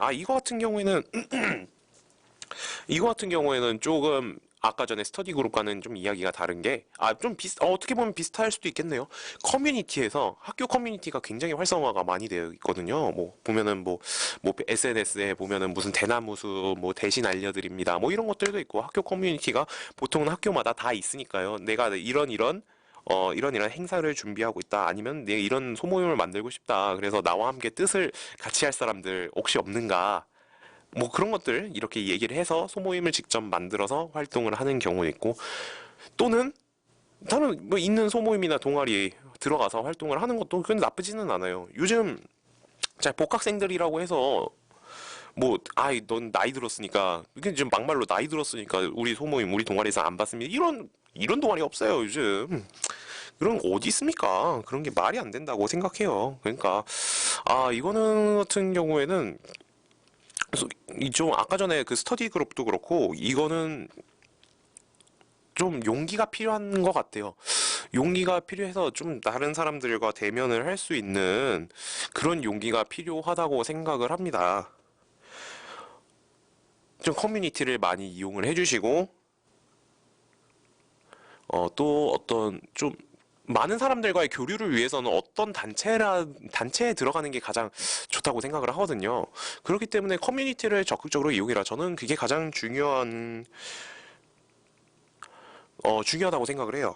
이거 같은 경우에는 조금 아까 전에 스터디 그룹과는 좀 이야기가 다른 게 좀 어떻게 보면 비슷할 수도 있겠네요. 커뮤니티에서 학교 커뮤니티가 굉장히 활성화가 많이 되어 있거든요. 뭐 보면은 뭐 SNS에 보면은 무슨 대나무숲 뭐 대신 알려드립니다. 뭐 이런 것들도 있고 학교 커뮤니티가 보통은 학교마다 다 있으니까요. 내가 이런 행사를 준비하고 있다. 아니면 내가 이런 소모임을 만들고 싶다. 그래서 나와 함께 뜻을 같이 할 사람들 혹시 없는가? 뭐 그런 것들 이렇게 얘기를 해서 소모임을 직접 만들어서 활동을 하는 경우도 있고 또는 다른 뭐 있는 소모임이나 동아리 들어가서 활동을 하는 것도 그건 나쁘지는 않아요. 요즘 복학생들이라고 해서 뭐 넌 나이 들었으니까 이게 지금 막말로 나이 들었으니까 우리 소모임 우리 동아리에서 안 받습니다. 이런 동아리 없어요 요즘. 그런 거 어디 있습니까? 그런 게 말이 안 된다고 생각해요. 그러니까 이거는 같은 경우에는 좀 아까 전에 그 스터디 그룹도 그렇고 이거는 좀 용기가 필요한 것 같아요. 용기가 필요해서 좀 다른 사람들과 대면을 할 수 있는 그런 용기가 필요하다고 생각을 합니다. 좀 커뮤니티를 많이 이용을 해주시고 또 어떤 좀 많은 사람들과의 교류를 위해서는 어떤 단체에 들어가는 게 가장 좋다고 생각을 하거든요. 그렇기 때문에 커뮤니티를 적극적으로 이용해라. 저는 그게 가장 중요하다고 생각을 해요.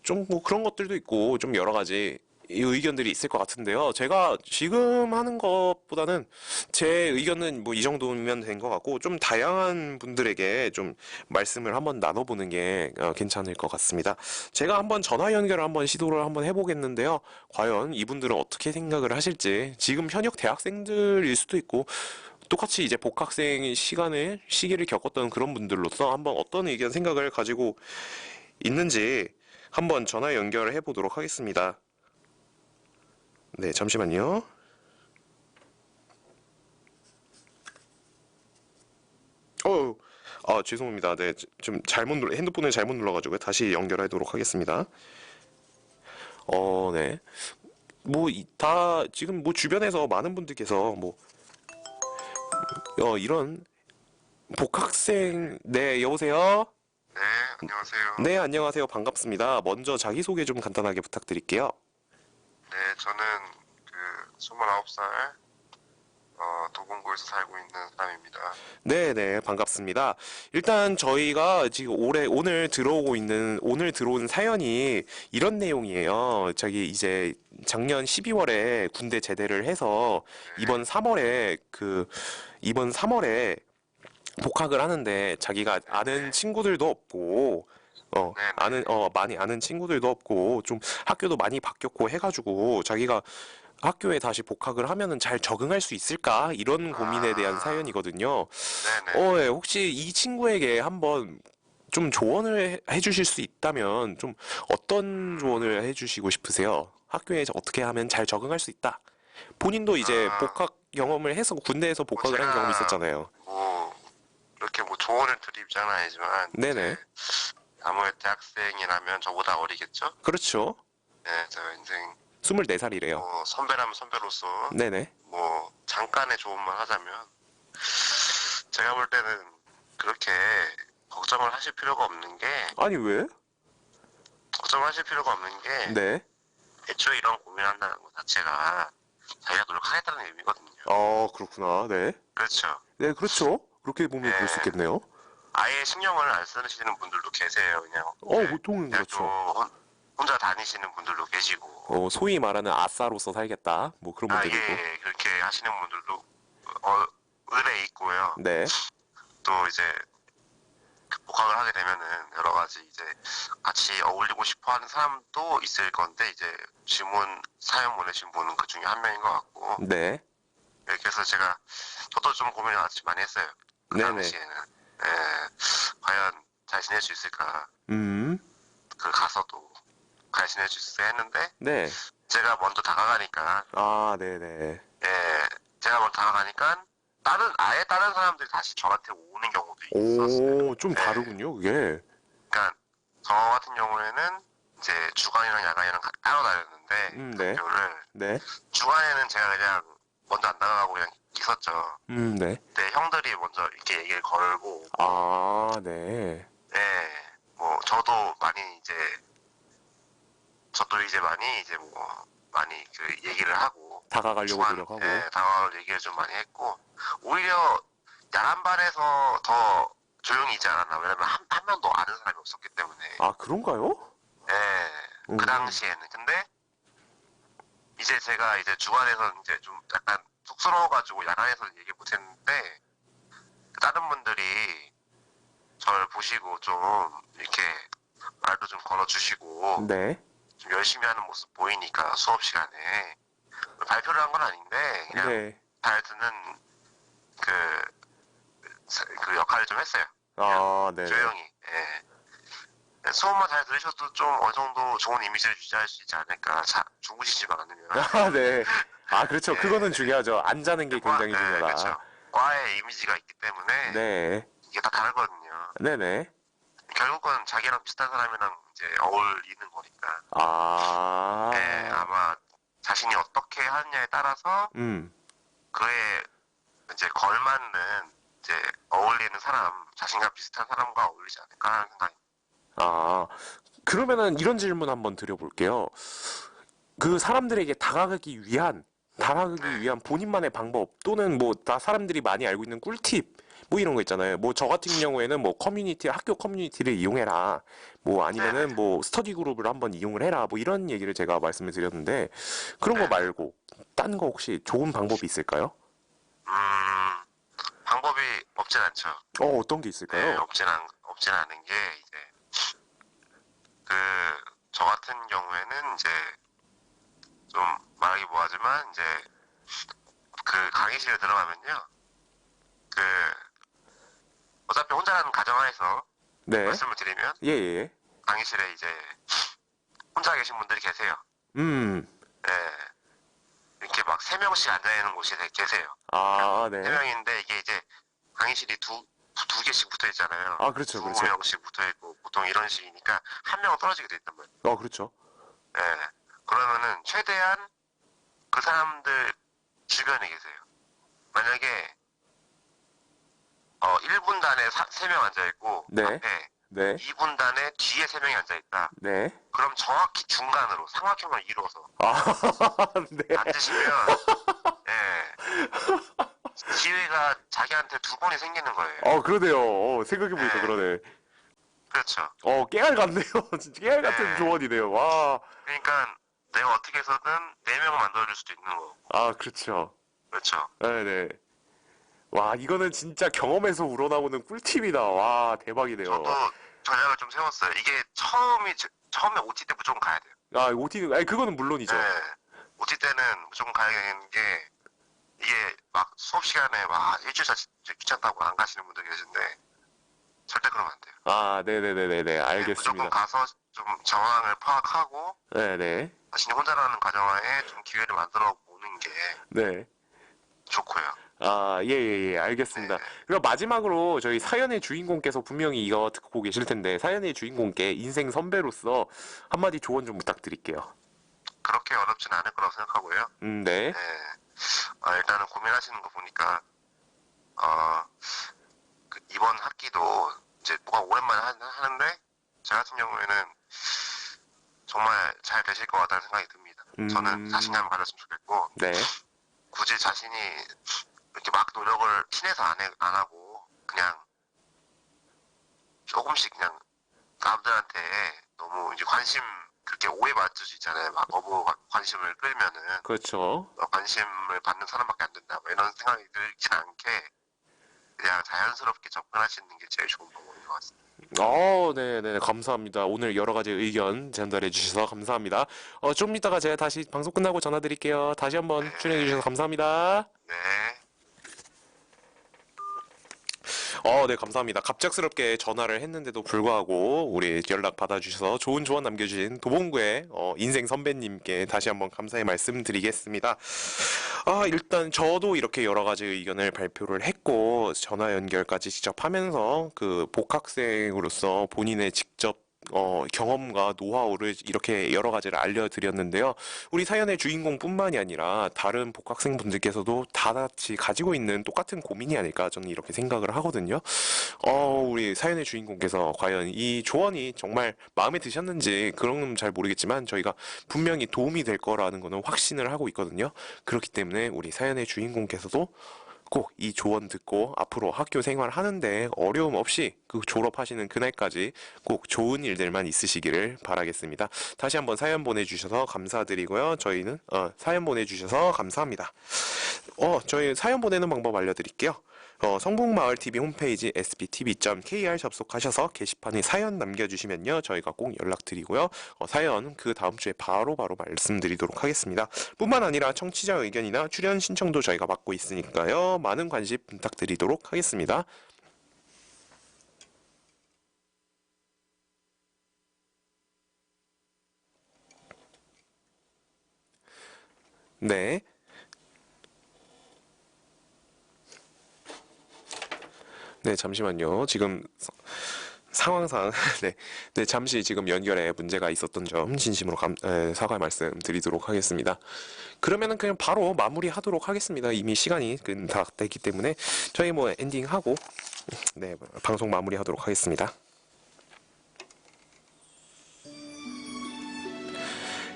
좀 뭐 그런 것들도 있고 좀 여러 가지 의견들이 있을 것 같은데요. 제가 지금 하는 것보다는 제 의견은 뭐 이 정도면 된 것 같고 좀 다양한 분들에게 좀 말씀을 한번 나눠보는 게 괜찮을 것 같습니다. 제가 한번 전화 연결을 한번 시도를 한번 해보겠는데요. 과연 이분들은 어떻게 생각을 하실지 지금 현역 대학생들일 수도 있고 똑같이 이제 복학생 시기를 겪었던 그런 분들로서 한번 어떤 의견 생각을 가지고 있는지 한번 전화 연결을 해보도록 하겠습니다. 네, 잠시만요. 죄송합니다. 네, 좀 핸드폰을 잘못 눌러가지고 다시 연결하도록 하겠습니다. 네. 지금 주변에서 많은 분들께서 이런 복학생, 네, 여보세요? 네, 안녕하세요. 네, 안녕하세요. 반갑습니다. 먼저 자기소개 좀 간단하게 부탁드릴게요. 네, 저는 29살 도봉구에서 살고 있는 사람입니다. 네, 반갑습니다. 일단 저희가 지금 오늘 들어온 사연이 이런 내용이에요. 이제 작년 12월에 군대 제대를 해서 이번 3월에 복학을 하는데 자기가 아는 친구들도 없고 많이 아는 친구들도 없고 좀 학교도 많이 바뀌었고 해가지고 자기가 학교에 다시 복학을 하면은 잘 적응할 수 있을까? 이런 고민에 대한 사연이거든요. 네네. 네, 혹시 이 친구에게 한번 좀 조언을 해주실 수 있다면 좀 어떤 조언을 해주시고 싶으세요? 학교에 어떻게 하면 잘 적응할 수 있다. 본인도 이제 복학 경험을 해서 군대에서 복학을 한 경험이 있었잖아요. 이렇게 조언을 드리자는 아니지만 네네. 아무래도 대학생이라면 저보다 어리겠죠? 그렇죠. 네, 제가 인생 24살이래요. 선배라면 선배로서 네네. 뭐 잠깐의 조언만 하자면 제가 볼 때는 그렇게 걱정을 하실 필요가 없는 게 아니, 왜? 걱정하실 필요가 없는 게 네. 애초에 이런 고민한다는 것 자체가 자기가 노력하겠다는 의미거든요. 그렇구나. 네. 그렇죠. 네, 그렇죠. 그렇게 보면 네. 볼 수 있겠네요. 아예 신경을 안 쓰시는 분들도 계세요. 그냥 보통은 그렇죠. 혼자 다니시는 분들도 계시고 소위 말하는 아싸로서 살겠다. 뭐 그런 분들이고. 예, 그렇게 하시는 분들도 의뢰 있고요. 네. 또 이제 복학을 하게 되면은 여러 가지 이제 같이 어울리고 싶어 하는 사람도 있을 건데 이제 사연 보내신 분은 그 중에 한 명인 것 같고. 네. 예, 그래서 저도 좀 고민을 아주 많이 했어요. 그 네네. 당시에는. 예, 과연 잘 지낼 수 있을까. 그 가서도 잘 지낼 수 있을까 했는데. 네. 제가 먼저 다가가니까. 네네. 예, 제가 먼저 다가가니까 아예 다른 사람들이 다시 저한테 오는 경우도 있었어요. 좀 다르군요, 그게. 그러니까 저 같은 경우에는 이제 주간이랑 야간이랑 따로 다녔는데 네. 학교를 네. 주간에는 제가 그냥 먼저 안 나가고 그냥 있었죠. 네. 근데 형들이 먼저 이렇게 얘기를 걸고. 네. 네, 뭐 저도 이제 많이 이제 뭐 많이 그 얘기를 하고 다가가려고 노력하고. 네, 다가가려고 얘기를 좀 많이 했고 오히려 야간반에서 더 조용히 있지 않았나. 왜냐면 한 명도 아는 사람이 없었기 때문에. 그런가요? 네, 그 당시에는. 근데 이제 제가 이제 주간에서 이제 좀 약간 쑥스러워가지고 야간에서는 얘기 못했는데 다른 분들이 저를 보시고 좀 이렇게 말도 좀 걸어주시고. 네. 좀 열심히 하는 모습 보이니까 수업 시간에 발표를 한 건 아닌데 그냥 네. 잘 듣는 그 역할을 좀 했어요. 네. 조용히. 예. 수업만 잘 들으셔도 좀 어느 정도 좋은 이미지를 유지할 수 있지 않을까. 주무시지만 않으면. 네. 그렇죠. 네. 그거는 중요하죠. 안 자는 게 굉장히 중요하다. 그렇죠. 과의 이미지가 있기 때문에 네. 이게 다 다르거든요. 네네. 결국은 자기랑 비슷한 사람이랑 이제 어울리는 거니까. 네, 아마 자신이 어떻게 하느냐에 따라서 그에 이제 걸맞는 이제 어울리는 사람, 자신과 비슷한 사람과 어울리지 않을까 하는 생각입니다. 그러면은 이런 질문 한번 드려볼게요. 그 사람들에게 다가가기 위한 본인만의 방법 또는 뭐 다 사람들이 많이 알고 있는 꿀팁 뭐 이런 거 있잖아요. 뭐 저 같은 경우에는 뭐 학교 커뮤니티를 이용해라. 뭐 아니면은 뭐 스터디 그룹을 한번 이용을 해라. 뭐 이런 얘기를 제가 말씀을 드렸는데 그런 거 말고 딴 거 혹시 좋은 방법이 있을까요? 방법이 없진 않죠. 어떤 게 있을까요? 네, 없진 않은 게 이제 저 같은 경우에는 이제 좀 말하기 뭐하지만 이제 그 강의실에 들어가면요. 어차피 혼자라는 가정하에서 말씀을 드리면 예. 강의실에 이제 혼자 계신 분들이 계세요. 네. 이렇게 막 3명씩 앉아있는 곳이 계세요. 네. 3명인데 이게 이제 강의실이 두 개씩 붙어 있잖아요. 그렇죠. 2명씩 붙어 있고 보통 이런 식이니까 한 명은 떨어지게 돼 있단 말이에요. 그렇죠. 네. 그러면은 최대한 그 사람들 주변에 계세요. 만약에 1분단에 3명 앉아있고 앞에 2분단에 뒤에 3명이 앉아있다. 네. 그럼 정확히 중간으로 삼각형을 이루어서 네. 앉으시면 기회가 자기한테 2번이 생기는 거예요. 그러네요. 생각해보니까 그러네. 그렇죠. 깨알 같네요. 진짜 깨알 같은 조언이네요. 와. 그러니까 내가 어떻게 해서든 4명을 만들어줄 수도 있는 거고. 그렇죠. 그렇죠. 네네. 와, 이거는 진짜 경험에서 우러나오는 꿀팁이다. 와, 대박이네요. 저도 전략을 좀 세웠어요. 이게 처음에 OT 때 무조건 가야 돼요. OT는, 그거는 물론이죠. 네. OT 때는 무조건 가야 되는 게 이게 막 수업 시간에 막 일주일차 귀찮다고 안 가시는 분들 계신데 절대 그러면 안 돼요. 네네네네. 알겠습니다. 무조건 가서 좀 정황을 파악하고 네네. 자신이 혼자라는 가정하에 좀 기회를 만들어 보는 게 좋고요. 예, 알겠습니다. 그럼 마지막으로 저희 사연의 주인공께서 분명히 이거 듣고 계실 텐데 사연의 주인공께 인생 선배로서 한마디 조언 좀 부탁드릴게요. 그렇게 어렵지는 않을 거라고 생각하고요. 네. 일단은 고민하시는 거 보니까 이번 학기도 이제 뭐가 오랜만에 하는데 저 같은 경우에는 정말 잘 되실 것 같다는 생각이 듭니다. 저는 자신감을 가졌으면 좋겠고 네. 굳이 자신이 이렇게 막 노력을 친해서 안 하고 그냥 조금씩 그냥 남들한테 너무 이제 관심 그렇게 오해받을 수 있잖아요. 막 너무 관심을 끌면은 그렇죠. 관심을 받는 사람밖에 안 된다. 뭐 이런 생각이 들지 않게 그냥 자연스럽게 접근하시는 게 제일 좋은 방법인 것 같습니다. 네네, 감사합니다. 오늘 여러 가지 의견 전달해 주셔서 감사합니다. 좀 이따가 제가 다시 방송 끝나고 전화 드릴게요. 다시 한번 출연해 주셔서 감사합니다. 네. 네, 감사합니다. 갑작스럽게 전화를 했는데도 불구하고 우리 연락 받아주셔서 좋은 조언 남겨주신 도봉구의 인생 선배님께 다시 한번 감사의 말씀드리겠습니다. 일단 저도 이렇게 여러 가지 의견을 발표를 했고 전화 연결까지 직접 하면서 그 복학생으로서 본인의 직접 경험과 노하우를 이렇게 여러 가지를 알려드렸는데요. 우리 사연의 주인공뿐만이 아니라 다른 복학생분들께서도 다 같이 가지고 있는 똑같은 고민이 아닐까 저는 이렇게 생각을 하거든요. 우리 사연의 주인공께서 과연 이 조언이 정말 마음에 드셨는지 그런 건 잘 모르겠지만 저희가 분명히 도움이 될 거라는 거는 확신을 하고 있거든요. 그렇기 때문에 우리 사연의 주인공께서도 꼭 이 조언 듣고 앞으로 학교 생활 하는데 어려움 없이 그 졸업하시는 그날까지 꼭 좋은 일들만 있으시기를 바라겠습니다. 다시 한번 사연 보내주셔서 감사드리고요. 저희는 사연 보내주셔서 감사합니다. 저희 사연 보내는 방법 알려드릴게요. 성북마을TV 홈페이지 sbtv.kr 접속하셔서 게시판에 사연 남겨주시면요. 저희가 꼭 연락드리고요. 사연 그 다음 주에 바로바로 말씀드리도록 하겠습니다. 뿐만 아니라 청취자 의견이나 출연 신청도 저희가 받고 있으니까요. 많은 관심 부탁드리도록 하겠습니다. 네. 네, 잠시만요. 지금 상황상 네, 잠시 지금 연결에 문제가 있었던 점 진심으로 사과 말씀드리도록 하겠습니다. 그러면은 그냥 바로 마무리하도록 하겠습니다. 이미 시간이 다 됐기 때문에 저희 엔딩하고 네, 방송 마무리하도록 하겠습니다.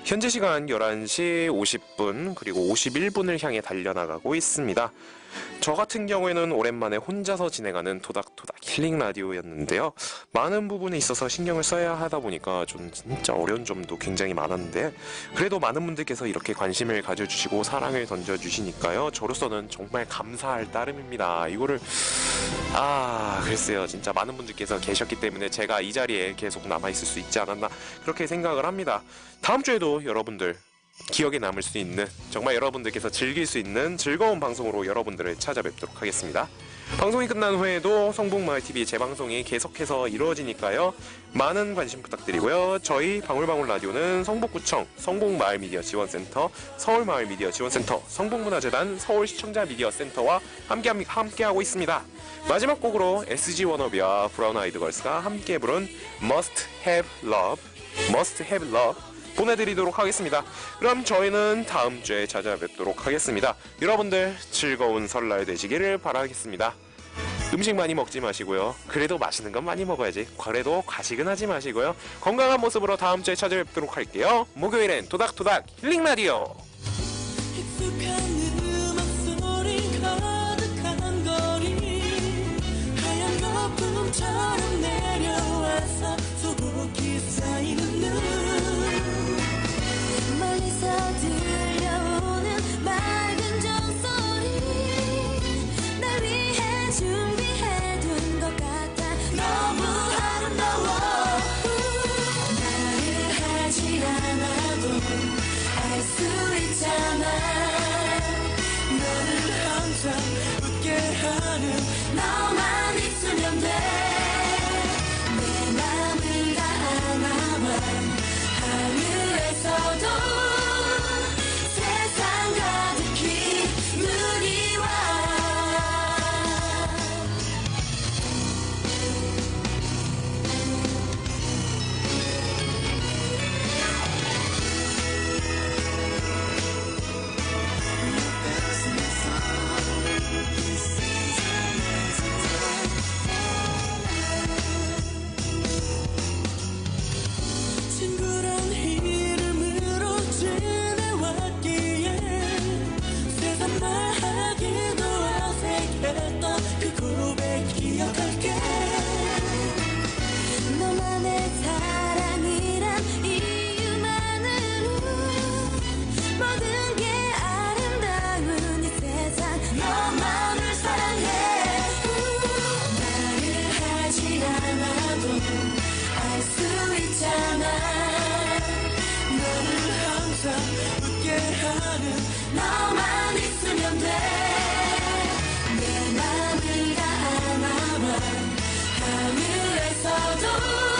현재 시간 11시 50분 그리고 51분을 향해 달려나가고 있습니다. 저 같은 경우에는 오랜만에 혼자서 진행하는 토닥토닥 힐링 라디오였는데요. 많은 부분에 있어서 신경을 써야 하다 보니까 좀 진짜 어려운 점도 굉장히 많았는데 그래도 많은 분들께서 이렇게 관심을 가져주시고 사랑을 던져주시니까요. 저로서는 정말 감사할 따름입니다. 이거를 글쎄요. 진짜 많은 분들께서 계셨기 때문에 제가 이 자리에 계속 남아있을 수 있지 않았나 그렇게 생각을 합니다. 다음 주에도 여러분들 기억에 남을 수 있는 정말 여러분들께서 즐길 수 있는 즐거운 방송으로 여러분들을 찾아뵙도록 하겠습니다. 방송이 끝난 후에도 성북마을TV 재방송이 계속해서 이루어지니까요. 많은 관심 부탁드리고요. 저희 방울방울 라디오는 성북구청, 성북마을미디어지원센터, 서울마을미디어지원센터, 성북문화재단, 서울시청자미디어센터와 함께하고 있습니다. 마지막 곡으로 SG워너비와 브라운 아이드 걸스가 함께 부른 Must Have Love 보내드리도록 하겠습니다. 그럼 저희는 다음 주에 찾아뵙도록 하겠습니다. 여러분들 즐거운 설날 되시기를 바라겠습니다. 음식 많이 먹지 마시고요. 그래도 맛있는 건 많이 먹어야지. 그래도 과식은 하지 마시고요. 건강한 모습으로 다음 주에 찾아뵙도록 할게요. 목요일엔 토닥토닥 힐링 라디오. 익숙한 음악 소리 가득한 거리 하얀 거품처럼 내려와서 소복이 쌓이는 눈 멀리서 들려오는 맑은 종소리 날 위해 준비해둔 것 같아 너무 아름다워 말을 하지 않아도 알 수 있잖아 너를 항상 웃게 하는 너만 있으면 돼 내 맘을 다 하나만 하늘에서도 세상 가득히 눈이 와 웃게 하는 너만 있으면 돼. 내 맘을 다 안아와 하늘에서도